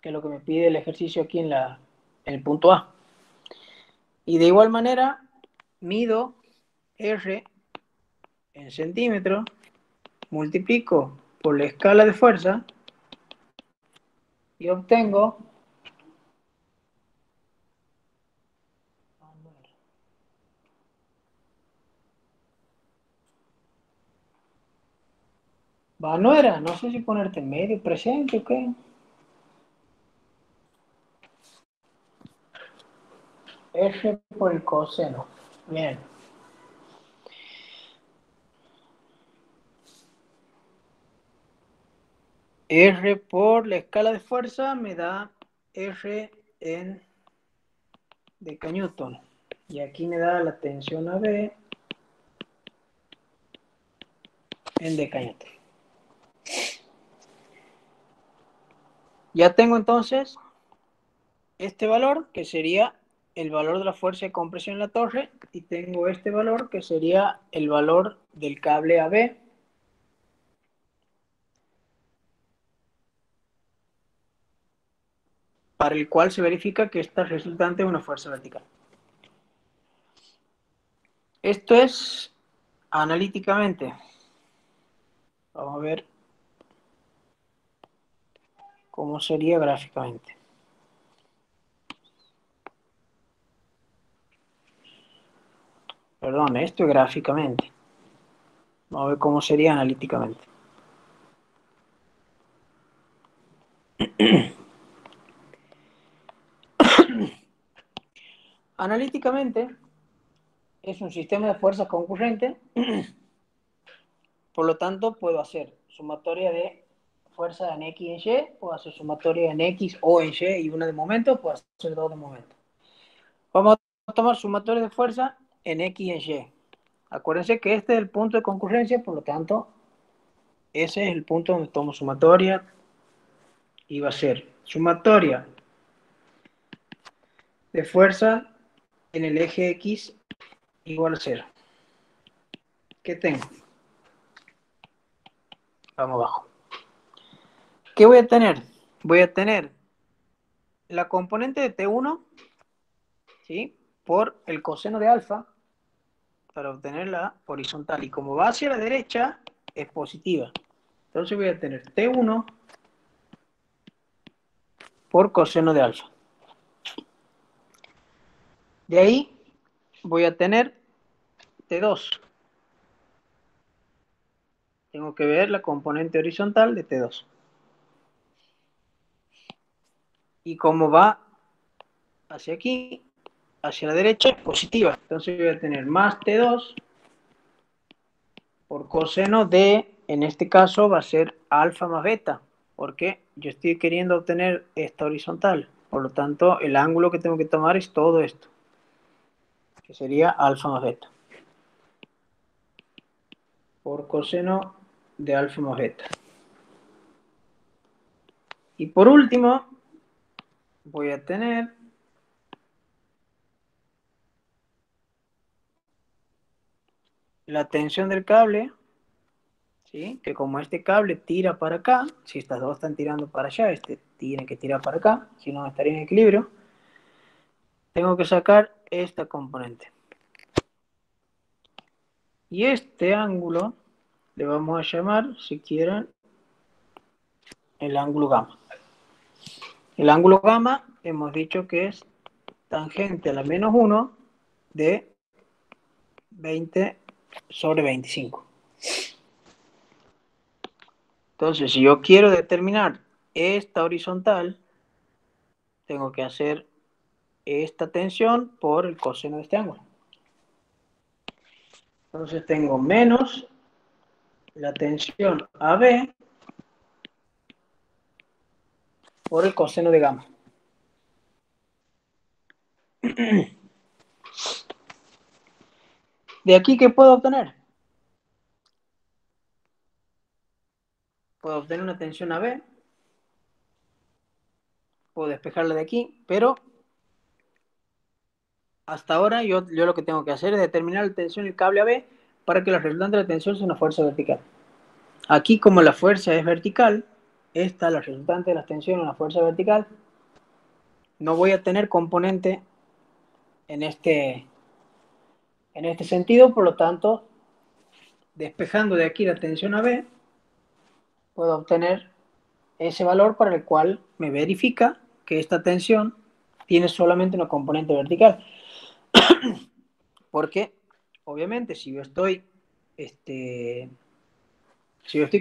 que es lo que me pide el ejercicio aquí en el punto A. Y de igual manera, mido R en centímetros, multiplico por la escala de fuerza y obtengo no sé si ponerte en medio, presente o qué. R por el coseno. Bien. R por la escala de fuerza me da R en decanewton. Y aquí me da la tensión AB en decanewton. Ya tengo entonces este valor, que sería el valor de la fuerza de compresión en la torre, y tengo este valor, que sería el valor del cable AB, para el cual se verifica que esta resultante es una fuerza vertical. Esto es analíticamente. Vamos a ver cómo sería gráficamente. Perdón, esto es gráficamente. Vamos a ver cómo sería analíticamente. Analíticamente es un sistema de fuerzas concurrente. Por lo tanto, puedo hacer sumatoria de fuerza en X y en Y, puedo hacer sumatoria en X o en Y y una de momento, puedo hacer dos de momento. Vamos a tomar sumatoria de fuerza en X y en Y. Acuérdense que este es el punto de concurrencia, por lo tanto, ese es el punto donde tomo sumatoria y va a ser sumatoria de fuerza en el eje X igual a 0. ¿Qué tengo? Vamos abajo. ¿Qué voy a tener? Voy a tener la componente de T1, ¿sí?, por el coseno de alfa, para obtener la horizontal. Y como va hacia la derecha, es positiva. Entonces voy a tener T1 por coseno de alfa. De ahí voy a tener T2. Tengo que ver la componente horizontal de T2. Y como va hacia aquí, hacia la derecha, es positiva. Entonces voy a tener más T2 por coseno de en este caso va a ser alfa más beta, porque yo estoy queriendo obtener esta horizontal. Por lo tanto, el ángulo que tengo que tomar es todo esto, que sería alfa más beta, por coseno de alfa más beta. Y por último, voy a tener la tensión del cable, ¿sí? Que como este cable tira para acá, si estas dos están tirando para allá, este tiene que tirar para acá, si no estaría en equilibrio, tengo que sacar esta componente. Y este ángulo le vamos a llamar, si quieren, el ángulo gamma. El ángulo gamma hemos dicho que es tangente a la menos 1 de 20/25. Entonces, si yo quiero determinar esta horizontal, tengo que hacer esta tensión por el coseno de este ángulo. Entonces tengo menos la tensión AB por el coseno de gamma. ¿De aquí qué puedo obtener? Puedo obtener una tensión AB, puedo despejarla de aquí, pero hasta ahora yo lo que tengo que hacer es determinar la tensión del cable AB para que la resultante de la tensión sea una fuerza vertical. Aquí, como la fuerza es vertical, esta, la resultante de la tensión, una fuerza vertical, no voy a tener componente en este sentido, por lo tanto, despejando de aquí la tensión AB, puedo obtener ese valor para el cual me verifica que esta tensión tiene solamente una componente vertical. Porque, obviamente, si yo estoy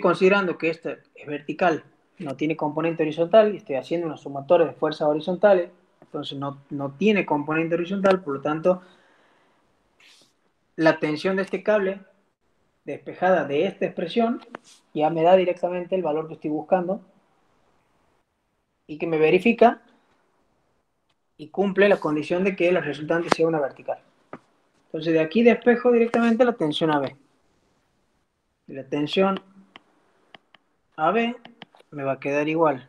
considerando que esta es vertical, no tiene componente horizontal, y estoy haciendo una sumatoria de fuerzas horizontales, entonces no tiene componente horizontal, por lo tanto, la tensión de este cable despejada de esta expresión ya me da directamente el valor que estoy buscando y que me verifica y cumple la condición de que la resultante sea una vertical. Entonces de aquí despejo directamente la tensión AB. Y la tensión AB me va a quedar igual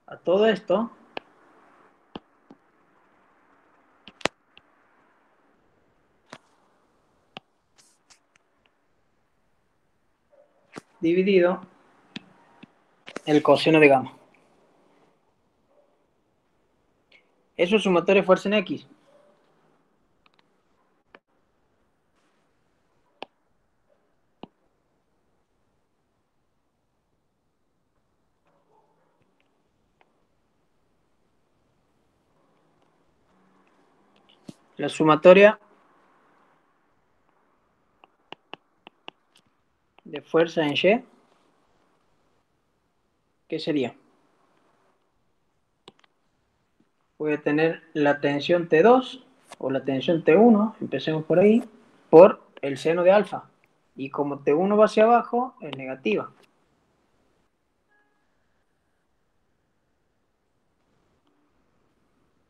a todo esto dividido el coseno de gamma. Eso es sumatoria de fuerza en X. La sumatoria de fuerza en Y, ¿qué sería? Voy a tener la tensión T2 o la tensión T1, empecemos por ahí, por el seno de alfa. Y como T1 va hacia abajo, es negativa.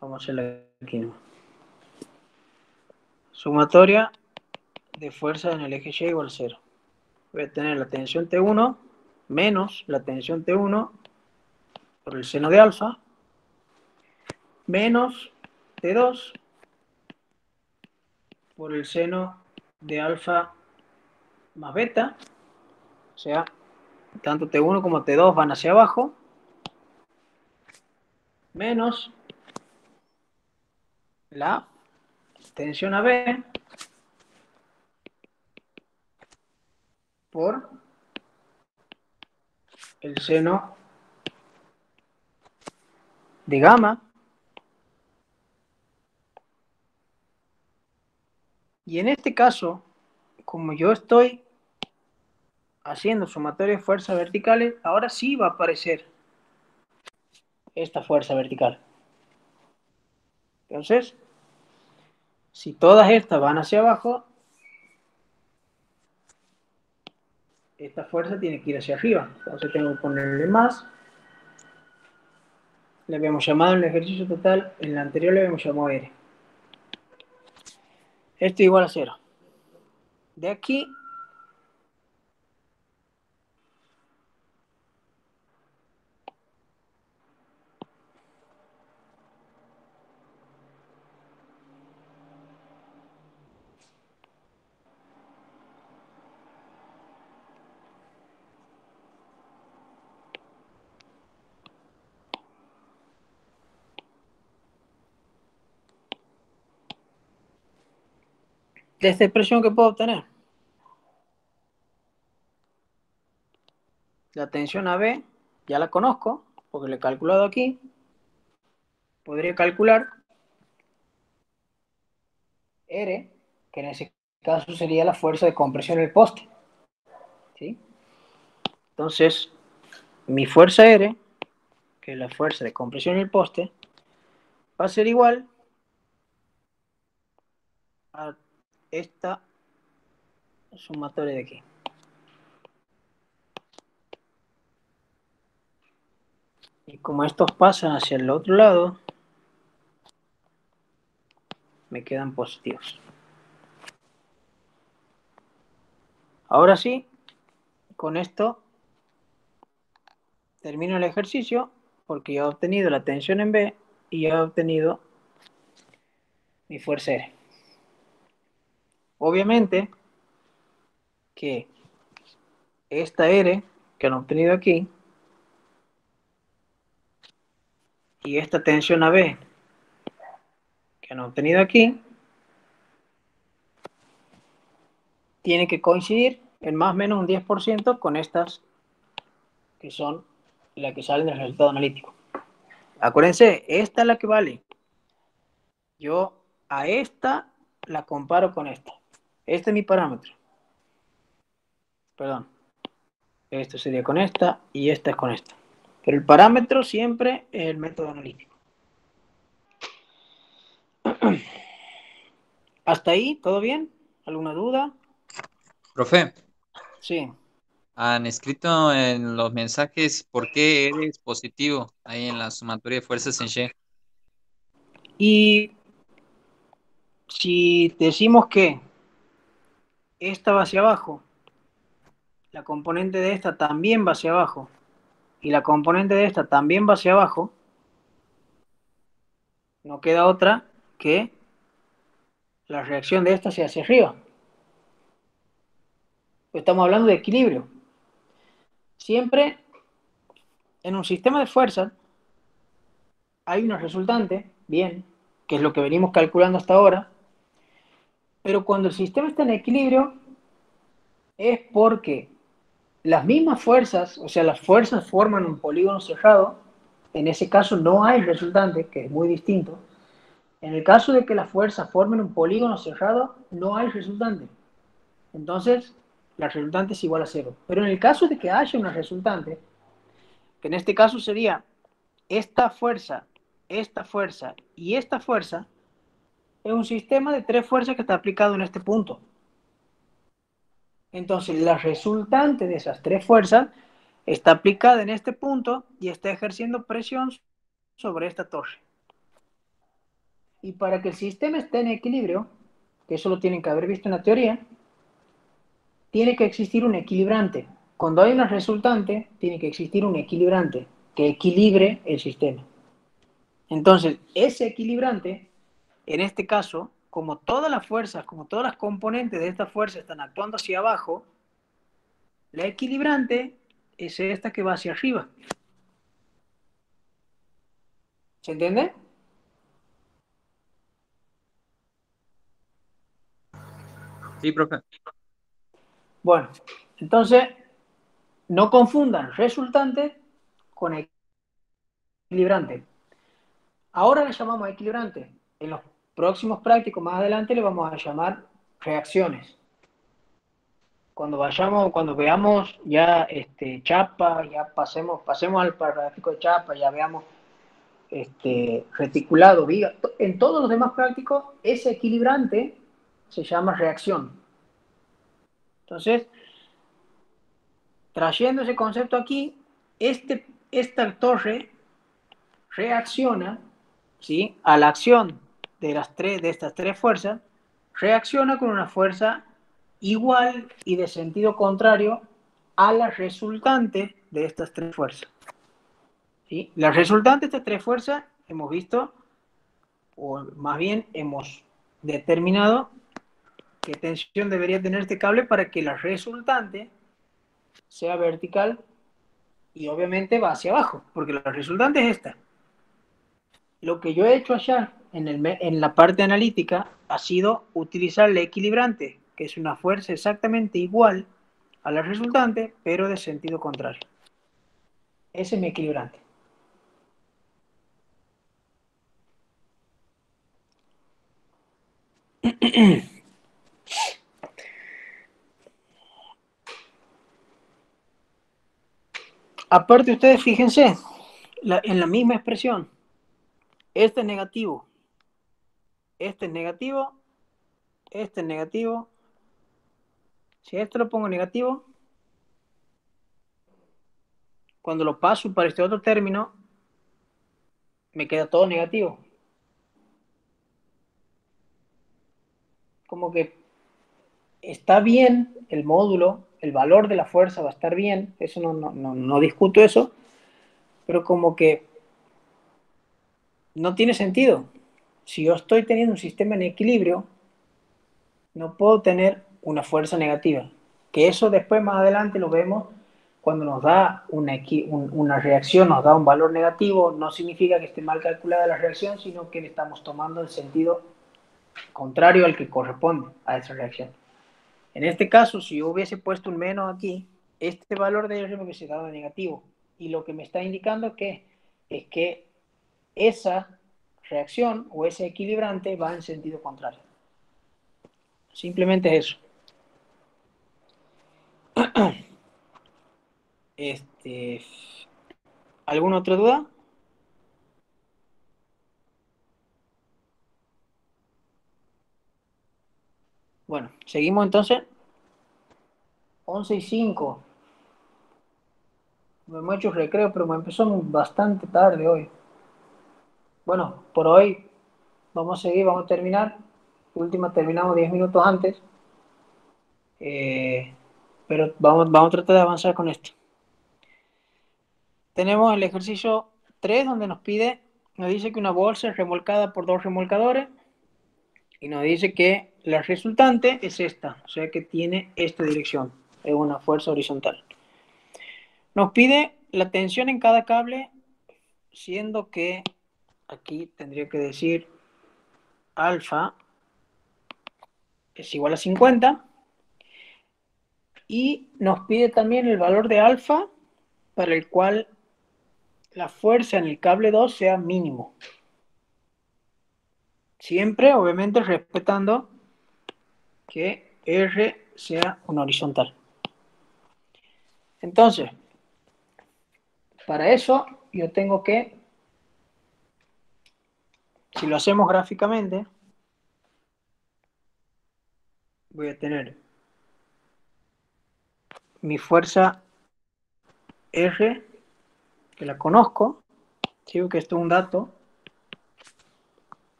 Vamos a hacerla aquí, ¿no? Sumatoria de fuerza en el eje Y igual a 0. Voy a tener la tensión T1 menos la tensión T1 por el seno de alfa menos T2 por el seno de alfa más beta, o sea, tanto T1 como T2 van hacia abajo, menos la tensión AB por el seno de gamma. Y en este caso, como yo estoy haciendo sumatoria de fuerzas verticales, ahora sí va a aparecer esta fuerza vertical. Entonces, si todas estas van hacia abajo, esta fuerza tiene que ir hacia arriba. Entonces tengo que ponerle más. Le habíamos llamado en el ejercicio total, en la anterior le habíamos llamado R. Esto igual a 0. De aquí de esta expresión que puedo obtener, la tensión AB ya la conozco porque le he calculado aquí. Podría calcular R, que en ese caso sería la fuerza de compresión del poste, ¿sí? Entonces, mi fuerza R, que es la fuerza de compresión del poste, va a ser igual a esta sumatoria de aquí. Y como estos pasan hacia el otro lado, me quedan positivos. Ahora sí, con esto termino el ejercicio porque ya he obtenido la tensión en B y ya he obtenido mi fuerza R. Obviamente que esta R que han obtenido aquí y esta tensión AB que han obtenido aquí tiene que coincidir en más o menos un 10% con estas que son las que salen del resultado analítico. Acuérdense, esta es la que vale. Yo a esta la comparo con esta. Este es mi parámetro. Perdón. Esto sería con esta y esta es con esta. Pero el parámetro siempre es el método analítico. ¿Hasta ahí? ¿Todo bien? ¿Alguna duda? Profe, Sí. han escrito en los mensajes por qué eres positivo ahí en la sumatoria de fuerzas en Y. Y si decimos que esta va hacia abajo, la componente de esta también va hacia abajo, y la componente de esta también va hacia abajo, no queda otra que la reacción de esta hacia arriba. Estamos hablando de equilibrio. Siempre en un sistema de fuerzas hay una resultante, bien, que es lo que venimos calculando hasta ahora, pero cuando el sistema está en equilibrio es porque las mismas fuerzas, o sea, las fuerzas forman un polígono cerrado. En ese caso no hay resultante, que es muy distinto. En el caso de que las fuerzas formen un polígono cerrado, no hay resultante. Entonces, la resultante es igual a 0. Pero en el caso de que haya una resultante, que en este caso sería esta fuerza y esta fuerza, es un sistema de 3 fuerzas que está aplicado en este punto. Entonces, la resultante de esas 3 fuerzas está aplicada en este punto y está ejerciendo presión sobre esta torre. Y para que el sistema esté en equilibrio, que eso lo tienen que haber visto en la teoría, tiene que existir un equilibrante. Cuando hay una resultante, tiene que existir un equilibrante que equilibre el sistema. Entonces, ese equilibrante, en este caso, como todas las fuerzas, como todas las componentes de esta fuerza están actuando hacia abajo, la equilibrante es esta que va hacia arriba. ¿Se entiende? Sí, profe. Bueno, entonces, no confundan resultante con equilibrante. Ahora le llamamos equilibrante. En los próximos prácticos, más adelante, le vamos a llamar reacciones. Cuando veamos ya chapa, ya pasemos al gráfico de chapa, ya veamos reticulado, viga. En todos los demás prácticos, ese equilibrante se llama reacción. Entonces, trayendo ese concepto aquí, esta torre reacciona, ¿sí?, a la acción de estas tres fuerzas, reacciona con una fuerza igual y de sentido contrario a la resultante de estas tres fuerzas. ¿Sí? La resultante de estas tres fuerzas hemos visto, o más bien hemos determinado qué tensión debería tener este cable para que la resultante sea vertical y obviamente va hacia abajo, porque la resultante es esta. Lo que yo he hecho allá en la parte analítica ha sido utilizar el equilibrante, que es una fuerza exactamente igual a la resultante, pero de sentido contrario. Ese es mi equilibrante. Aparte, ustedes fíjense, en la misma expresión, este es negativo, este es negativo, este es negativo. Si a esto lo pongo negativo, cuando lo paso para este otro término, me queda todo negativo. Como que está bien el módulo, el valor de la fuerza va a estar bien, eso no discuto eso, pero como que no tiene sentido. Si yo estoy teniendo un sistema en equilibrio, no puedo tener una fuerza negativa. Que eso después más adelante lo vemos cuando nos da una reacción, nos da un valor negativo, no significa que esté mal calculada la reacción, sino que le estamos tomando el sentido contrario al que corresponde a esa reacción. En este caso, si yo hubiese puesto un menos aquí, este valor de R me hubiese dado negativo. Y lo que me está indicando es que esa reacción o ese equilibrante va en sentido contrario. Simplemente es eso. ¿Alguna otra duda? Bueno, seguimos entonces. 11:05. Me hemos hecho recreo, pero me empezó bastante tarde hoy. Bueno, por hoy vamos a seguir, vamos a terminar. Última terminamos 10 minutos antes. Pero vamos a tratar de avanzar con esto. Tenemos el ejercicio 3 donde nos dice que una bolsa es remolcada por dos remolcadores y nos dice que la resultante es esta, o sea que tiene esta dirección, es una fuerza horizontal. Nos pide la tensión en cada cable, siendo que aquí tendría que decir alfa es igual a 50 y nos pide también el valor de alfa para el cual la fuerza en el cable 2 sea mínimo. Siempre, obviamente, respetando que R sea una horizontal. Entonces, para eso yo tengo que, si lo hacemos gráficamente, voy a tener mi fuerza R, que la conozco, digo que esto es un dato,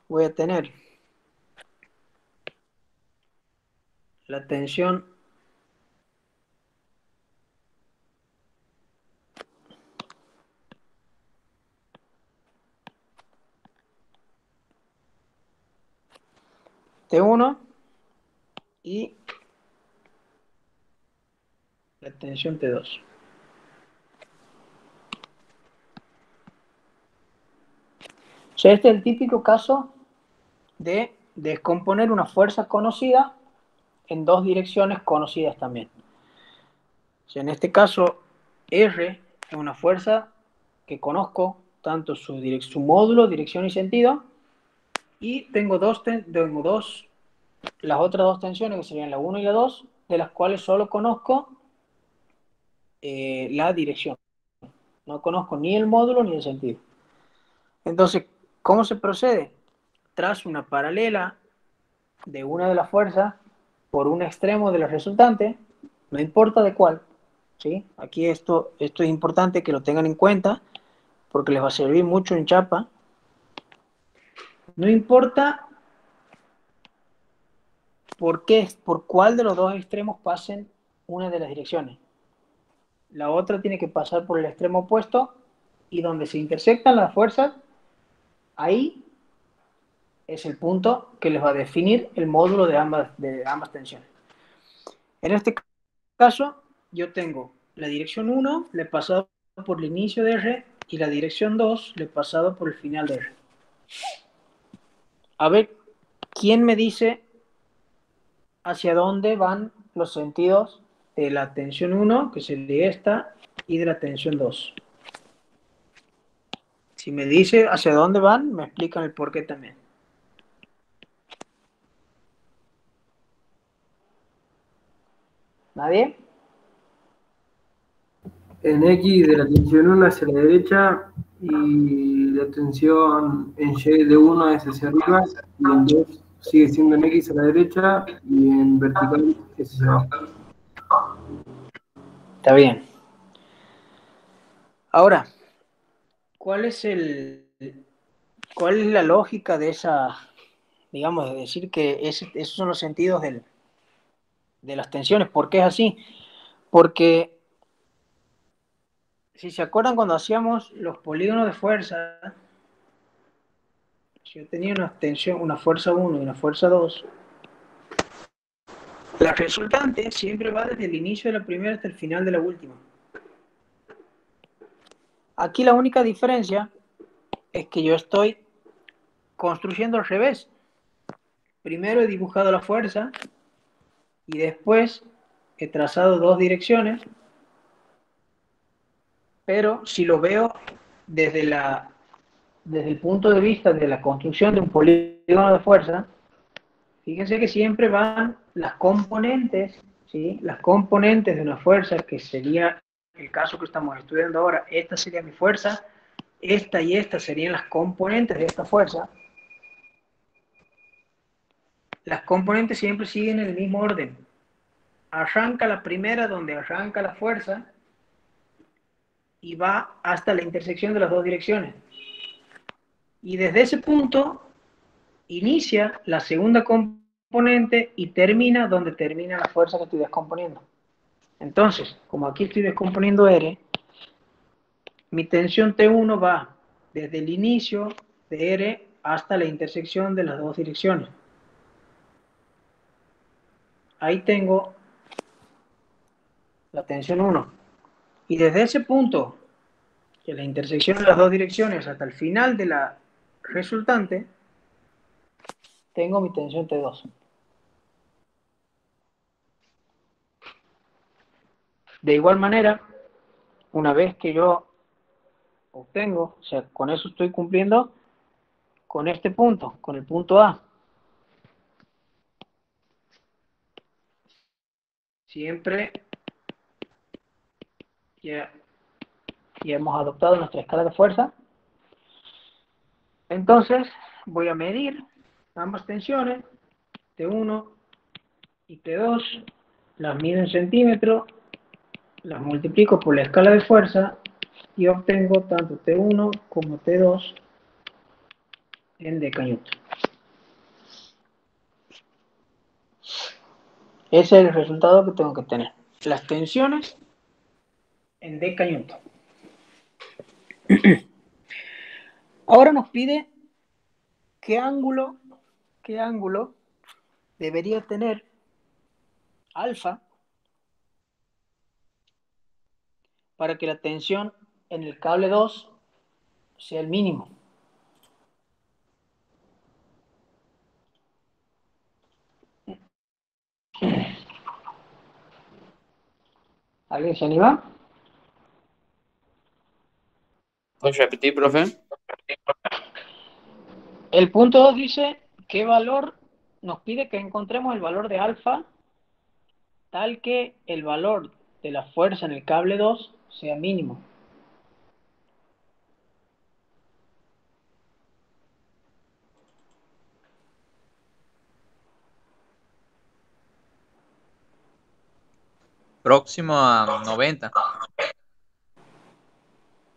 voy a tener la tensión T1 y la tensión T2. O sea, este es el típico caso de descomponer una fuerza conocida en dos direcciones conocidas también. O sea, en este caso, R es una fuerza que conozco, tanto su módulo, dirección y sentido, y tengo las otras dos tensiones, que serían la 1 y la 2, de las cuales solo conozco la dirección. No conozco ni el módulo ni el sentido. Entonces, ¿cómo se procede? Trazo una paralela de una de las fuerzas por un extremo de la resultante, no importa de cuál, ¿sí? Aquí esto es importante que lo tengan en cuenta porque les va a servir mucho en chapa. No importa por cuál de los dos extremos pasen una de las direcciones. La otra tiene que pasar por el extremo opuesto y donde se intersectan las fuerzas, ahí es el punto que les va a definir el módulo de ambas tensiones. En este caso, yo tengo la dirección 1, le he pasado por el inicio de R, y la dirección 2, le he pasado por el final de R. A ver, ¿quién me dice hacia dónde van los sentidos de la tensión 1, que sería esta, y de la tensión 2? Si me dice hacia dónde van, me explican el por qué también. ¿Nadie? En X de la tensión 1 hacia la derecha y la tensión en Y de 1 es hacia arriba y en 2 sigue siendo en X a la derecha y en vertical es hacia abajo. Está bien. Ahora, ¿cuál es la lógica de esa, digamos, de decir que esos son los sentidos de las tensiones? ¿Por qué es así? Porque si se acuerdan cuando hacíamos los polígonos de fuerza, si yo tenía una tensión, una fuerza 1 y una fuerza 2, la resultante siempre va desde el inicio de la primera hasta el final de la última. Aquí la única diferencia es que yo estoy construyendo al revés. Primero he dibujado la fuerza y después he trazado dos direcciones, pero si lo veo desde el punto de vista de la construcción de un polígono de fuerza, fíjense que siempre van las componentes, ¿sí? Las componentes de una fuerza, que sería el caso que estamos estudiando ahora. Esta sería mi fuerza, esta y esta serían las componentes de esta fuerza. Las componentes siempre siguen en el mismo orden. Arranca la primera donde arranca la fuerza y va hasta la intersección de las dos direcciones. Y desde ese punto inicia la segunda componente y termina donde termina la fuerza que estoy descomponiendo. Entonces, como aquí estoy descomponiendo R, mi tensión T1 va desde el inicio de R hasta la intersección de las dos direcciones. Ahí tengo la tensión 1. Y desde ese punto, que la intersección de las dos direcciones hasta el final de la resultante, tengo mi tensión T2. De igual manera, una vez que yo obtengo, o sea, con eso estoy cumpliendo con este punto, con el punto A. Siempre ya hemos adoptado nuestra escala de fuerza. Entonces voy a medir ambas tensiones, T1 y T2, las mido en centímetros, las multiplico por la escala de fuerza y obtengo tanto T1 como T2 en decanewton. Ese es el resultado que tengo que tener. Las tensiones en decanewton. Ahora nos pide qué ángulo debería tener alfa para que la tensión en el cable 2 sea el mínimo. ¿Alguien se anima? ¿Puedes repetir, profe? El punto 2 dice qué valor nos pide que encontremos el valor de alfa tal que el valor de la fuerza en el cable 2 sea mínimo. próximo a 90.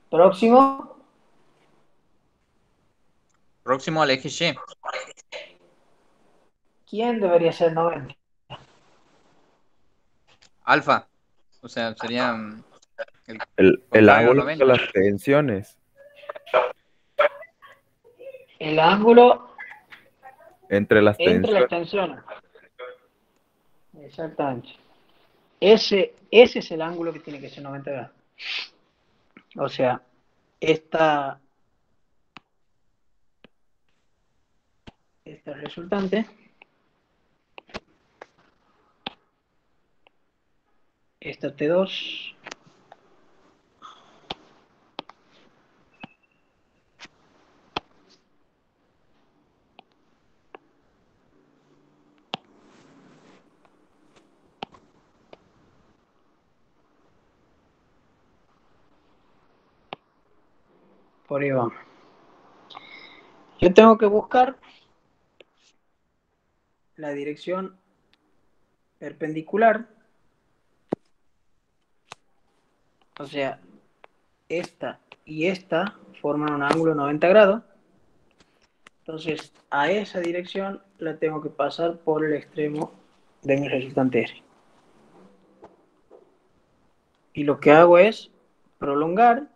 Próximo. Próximo al eje Y. ¿Quién debería ser 90? Alfa. O sea, sería el El contrario a ángulo de 90. las tensiones El ángulo entre las entre las tensiones. tensiones. Exactamente. Ese es el ángulo que tiene que ser 90 grados. O sea, esta resultante, esta T2, por ahí vamos. Yo tengo que buscar la dirección perpendicular, o sea, esta y esta forman un ángulo de 90 grados. Entonces, a esa dirección la tengo que pasar por el extremo de mi resultante R. Y lo que hago es prolongar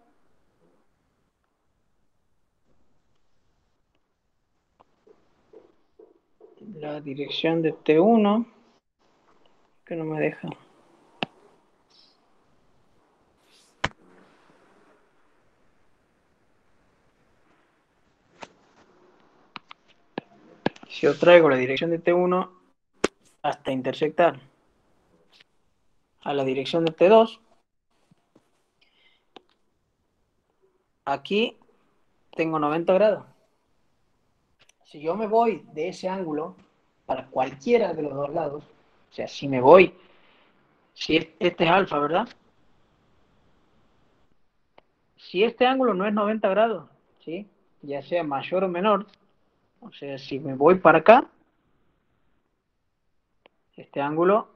la dirección de T1, que no me deja. Si yo traigo la dirección de T1 hasta intersectar a la dirección de T2, aquí tengo 90 grados. Si yo me voy de ese ángulo para cualquiera de los dos lados, o sea, si me voy, si este es alfa, ¿verdad? Si este ángulo no es 90 grados, ¿sí? Ya sea mayor o menor, o sea, si me voy para acá, este ángulo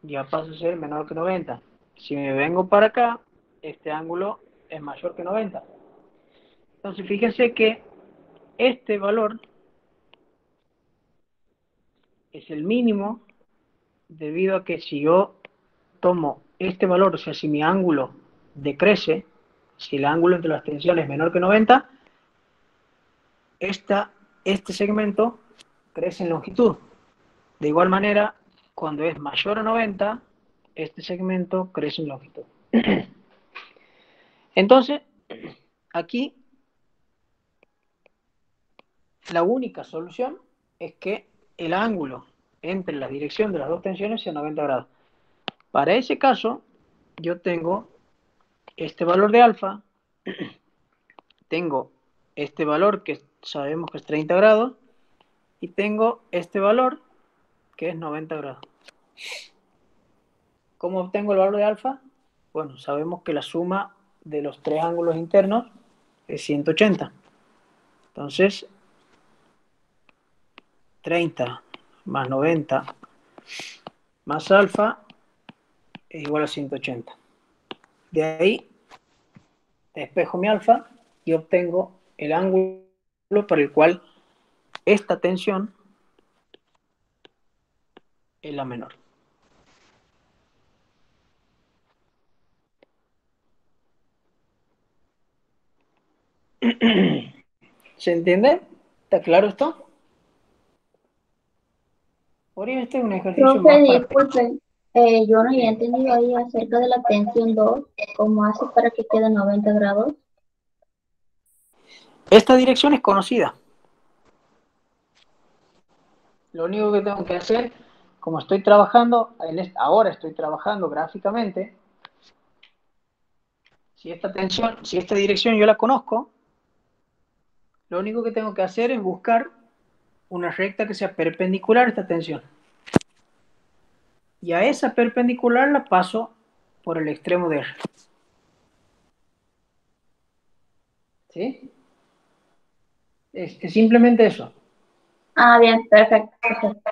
ya pasa a ser menor que 90. Si me vengo para acá, este ángulo es mayor que 90. Entonces, fíjense que este valor es el mínimo debido a que si yo tomo este valor, o sea, si mi ángulo decrece, si el ángulo entre las tensiones es menor que 90, este segmento crece en longitud. De igual manera, cuando es mayor a 90, este segmento crece en longitud. Entonces, aquí la única solución es que el ángulo entre la dirección de las dos tensiones sea 90 grados. Para ese caso, yo tengo este valor de alfa, tengo este valor que sabemos que es 30 grados, y tengo este valor que es 90 grados. ¿Cómo obtengo el valor de alfa? Bueno, sabemos que la suma de los tres ángulos internos es 180. Entonces, 30 más 90 más alfa es igual a 180. De ahí despejo mi alfa y obtengo el ángulo para el cual esta tensión es la menor. ¿Se entiende? ¿Está claro esto? Por ahí este es un ejercicio Profe, más para... disculpe, yo no había entendido ahí acerca de la tensión 2, ¿cómo hace para que quede 90 grados? Esta dirección es conocida. Lo único que tengo que hacer, como estoy trabajando, ahora estoy trabajando gráficamente, si esta dirección yo la conozco, lo único que tengo que hacer es buscar una recta que sea perpendicular a esta tensión. Y a esa perpendicular la paso por el extremo de R. ¿Sí? Es simplemente eso. Ah, bien, perfecto. perfecto.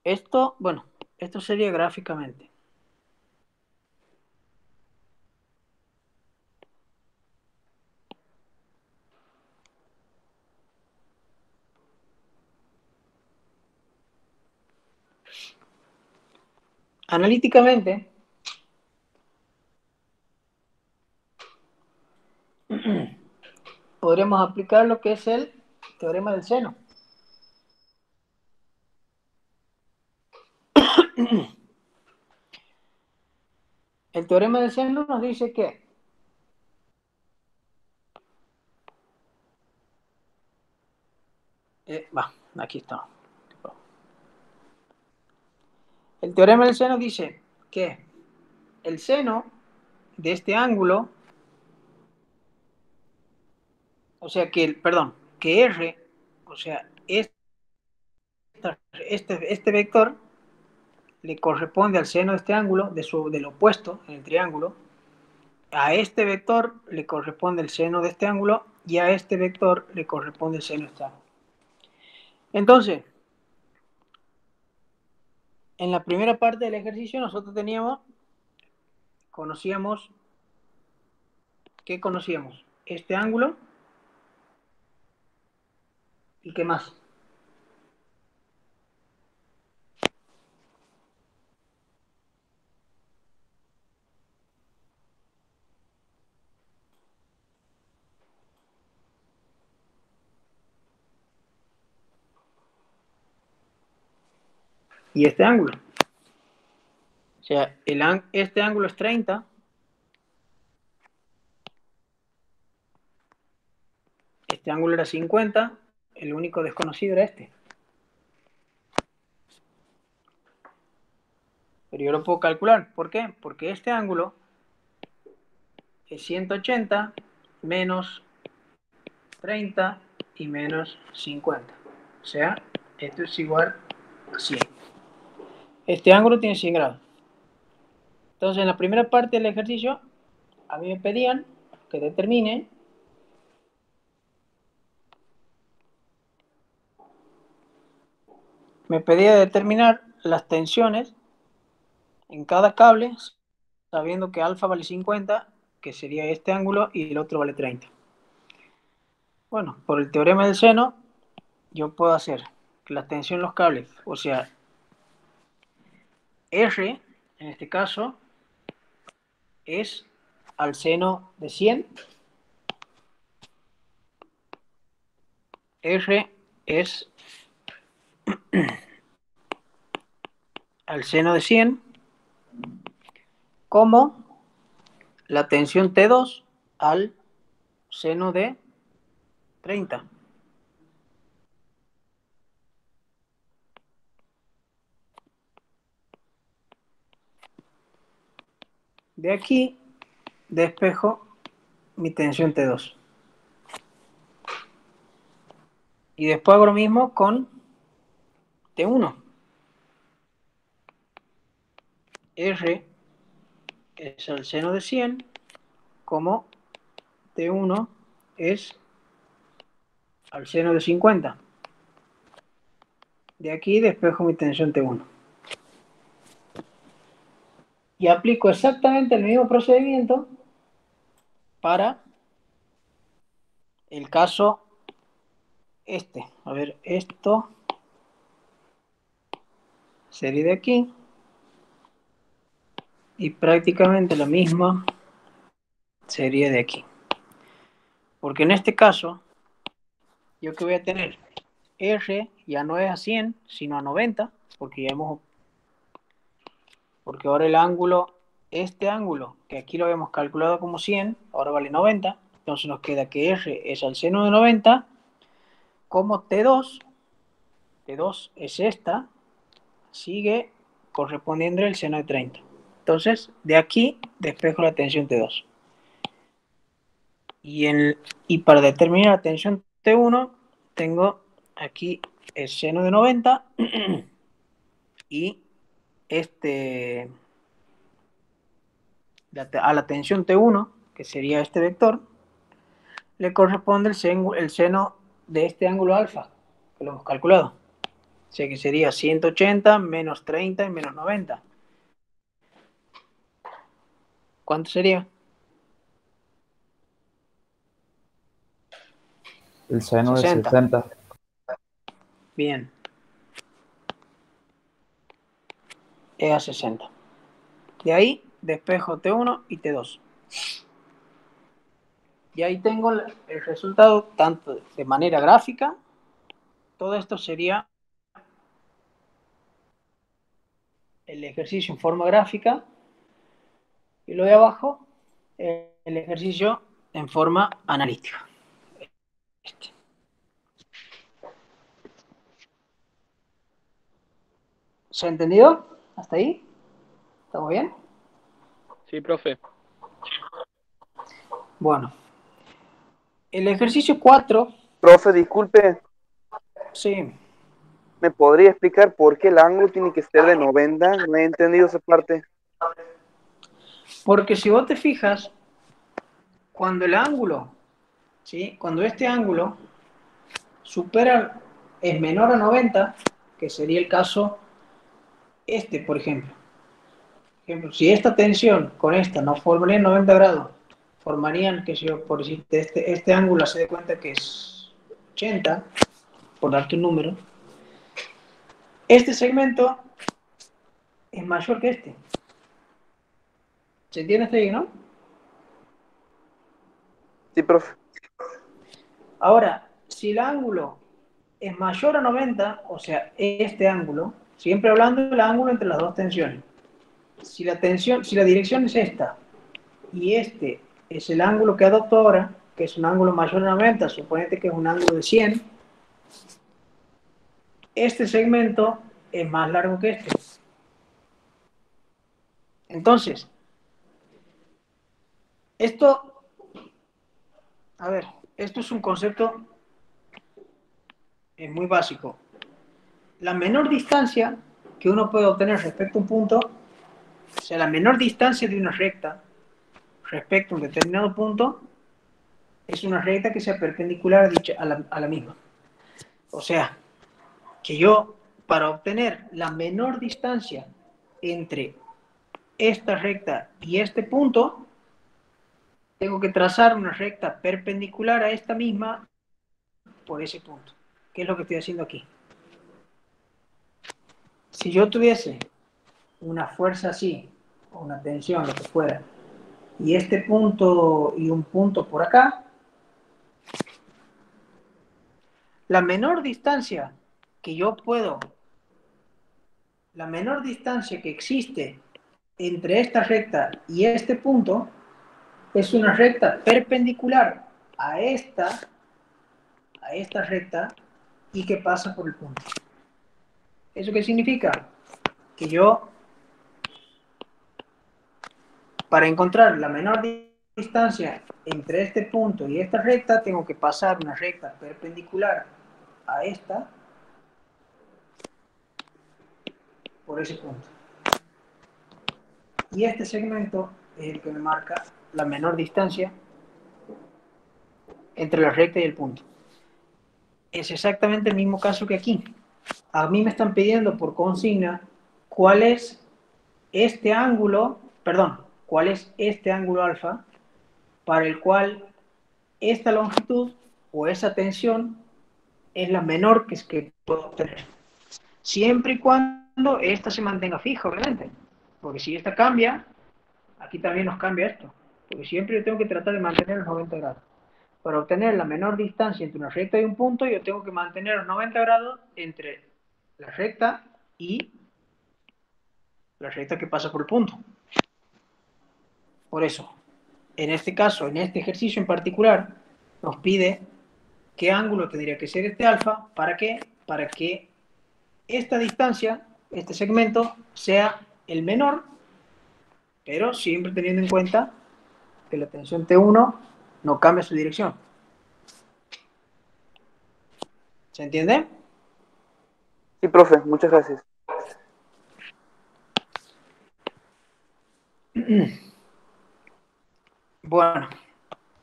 Esto, bueno, esto sería gráficamente. Analíticamente, podremos aplicar lo que es el teorema del seno. El teorema del seno nos dice que aquí está. El teorema del seno dice que el seno de este ángulo, o sea que, perdón, que R, o sea, este vector le corresponde al seno de este ángulo, del opuesto en el triángulo. A este vector le corresponde el seno de este ángulo y a este vector le corresponde el seno de este ángulo. Entonces, en la primera parte del ejercicio nosotros conocíamos, ¿qué conocíamos? Este ángulo y ¿qué más? Y este ángulo. O sea, este ángulo es 30. Este ángulo era 50. El único desconocido era este. Pero yo lo puedo calcular. ¿Por qué? Porque este ángulo es 180 menos 30 y menos 50. O sea, esto es igual a 100. Este ángulo tiene 100 grados. Entonces, en la primera parte del ejercicio, a mí me pedían que determine determinar las tensiones en cada cable, sabiendo que alfa vale 50, que sería este ángulo, y el otro vale 30. Bueno, por el teorema del seno, yo puedo hacer que la tensión en los cables, o sea, R, en este caso, es al seno de 100. R es al seno de 100, como la tensión T2 al seno de 30. De aquí despejo mi tensión T2. Y después hago lo mismo con T1. R es al seno de 100, como T1 es al seno de 50. De aquí despejo mi tensión T1. Y aplico exactamente el mismo procedimiento para el caso este. A ver, esto sería de aquí. Y prácticamente la misma sería de aquí. Porque en este caso, yo que voy a tener R ya no es a 100, sino a 90, porque ahora el ángulo, este ángulo, que aquí lo habíamos calculado como 100, ahora vale 90, entonces nos queda que R es al seno de 90, como T2 es esta, sigue correspondiendo al seno de 30. Entonces, de aquí despejo la tensión T2. Y para determinar la tensión T1, tengo aquí el seno de 90 y a la tensión T1, que sería este vector, le corresponde el seno de este ángulo alfa, que lo hemos calculado. O sea que sería 180 menos 30 y menos 90. ¿Cuánto sería? El seno de 60. 60. Bien. Es a 60. De ahí despejo T1 y T2. Y ahí tengo el resultado tanto de manera gráfica. Todo esto sería el ejercicio en forma gráfica. Y lo de abajo, el ejercicio en forma analítica. Este. ¿Se ha entendido? ¿Hasta ahí? ¿Estamos bien? Sí, profe. Bueno. El ejercicio 4, Profe, disculpe, sí. ¿me podría explicar por qué el ángulo tiene que ser de 90? No he entendido esa parte. Porque si vos te fijas, cuando el ángulo, ¿sí? Cuando este ángulo supera, es menor a 90, que sería el caso este, por ejemplo. Si esta tensión con esta no formarían 90 grados, formarían, que yo, por decirte, este ángulo se dé cuenta que es 80, por darte un número, este segmento es mayor que este. ¿Se entiende hasta ahí, no? Sí, profe. Ahora, si el ángulo es mayor a 90, o sea, este ángulo, siempre hablando del ángulo entre las dos tensiones. Si la dirección es esta y este es el ángulo que adopto ahora, que es un ángulo mayor a 90, suponete que es un ángulo de 100, este segmento es más largo que este. Entonces, esto, a ver, esto es un concepto muy básico. La menor distancia que uno puede obtener respecto a un punto, o sea, la menor distancia de una recta respecto a un determinado punto, es una recta que sea perpendicular a la misma. O sea, que yo, para obtener la menor distancia entre esta recta y este punto, tengo que trazar una recta perpendicular a esta misma por ese punto, que es lo que estoy haciendo aquí. Si yo tuviese una fuerza así, o una tensión, lo que fuera, y este punto y un punto por acá, la menor distancia que yo puedo, la menor distancia que existe entre esta recta y este punto es una recta perpendicular a esta recta y que pasa por el punto. ¿Eso qué significa? Que yo, para encontrar la menor distancia entre este punto y esta recta, tengo que pasar una recta perpendicular a esta por ese punto. Y este segmento es el que me marca la menor distancia entre la recta y el punto. Es exactamente el mismo caso que aquí. A mí me están pidiendo por consigna cuál es este ángulo, cuál es este ángulo alfa para el cual esta longitud o esa tensión es la menor que puedo obtener. Siempre y cuando esta se mantenga fija, obviamente. Porque si esta cambia, aquí también nos cambia esto. Porque siempre yo tengo que tratar de mantener los 90 grados. Para obtener la menor distancia entre una recta y un punto, yo tengo que mantener los 90 grados entre la recta y la recta que pasa por el punto. Por eso, en este caso, en este ejercicio en particular, nos pide qué ángulo tendría que ser este alfa. ¿Para qué? Para que esta distancia, este segmento, sea el menor, pero siempre teniendo en cuenta que la tensión T1 no cambia su dirección. ¿Se entiende? Sí, profe, muchas gracias. Bueno,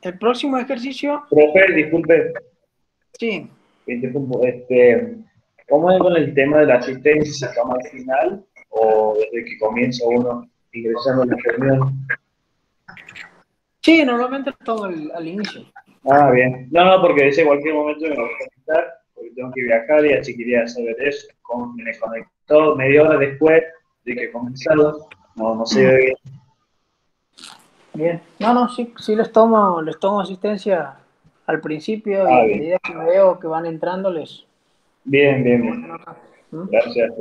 el próximo ejercicio. Profe, disculpe, Sí. interrumpo, ¿Cómo es con el tema de la asistencia? ¿Se toma al final o desde que comienza uno ingresando a la reunión? Sí, normalmente lo tomo al inicio. Ah, bien. No, no, porque dice cualquier momento me voy a conectar, porque tengo que viajar y así quería saber eso. Me conectó media hora después de que he comenzado. No, no sé bien. Bien. No, sí, sí les tomo asistencia al principio y Ah, a bien. medida que veo que van entrando les... Bien, bien, bien. ¿Mm? Gracias.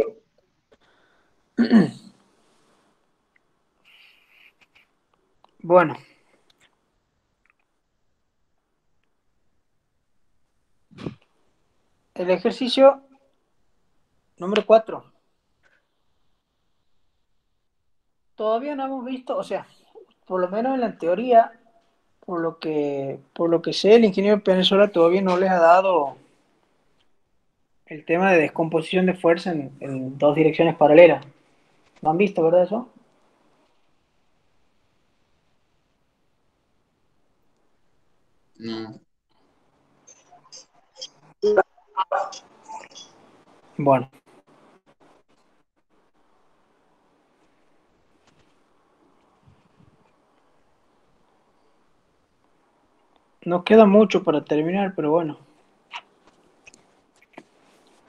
Bueno. El ejercicio número 4. Todavía no hemos visto, o sea, por lo menos en la teoría, por lo que sé, el ingeniero Penezuela todavía no les ha dado el tema de descomposición de fuerza en dos direcciones paralelas. ¿Lo han visto, verdad eso? No. Bueno. Nos queda mucho para terminar, pero bueno.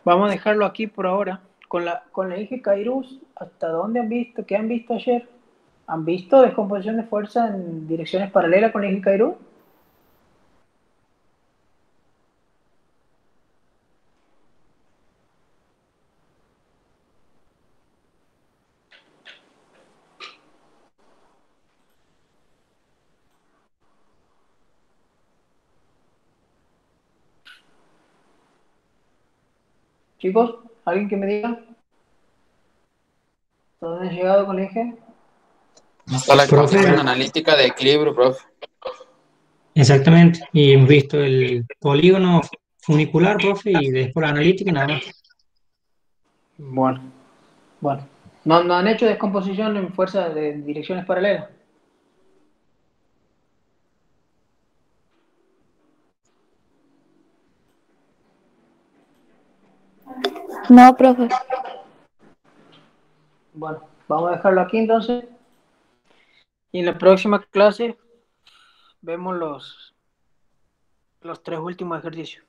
Vamos a dejarlo aquí por ahora. Con la eje Kairos, ¿hasta dónde han visto? ¿Qué han visto ayer? ¿Han visto descomposición de fuerza en direcciones paralelas con el eje Kairos? Chicos, ¿alguien que me diga? ¿Dónde han llegado con el eje? Está la Profe, ecuación analítica de equilibrio, profe. exactamente. Y hemos visto el polígono funicular, profe, y después la analítica y nada más. Bueno. ¿No han hecho descomposición en fuerza de direcciones paralelas? No, profe. Bueno, vamos a dejarlo aquí entonces. Y en la próxima clase vemos los tres últimos ejercicios.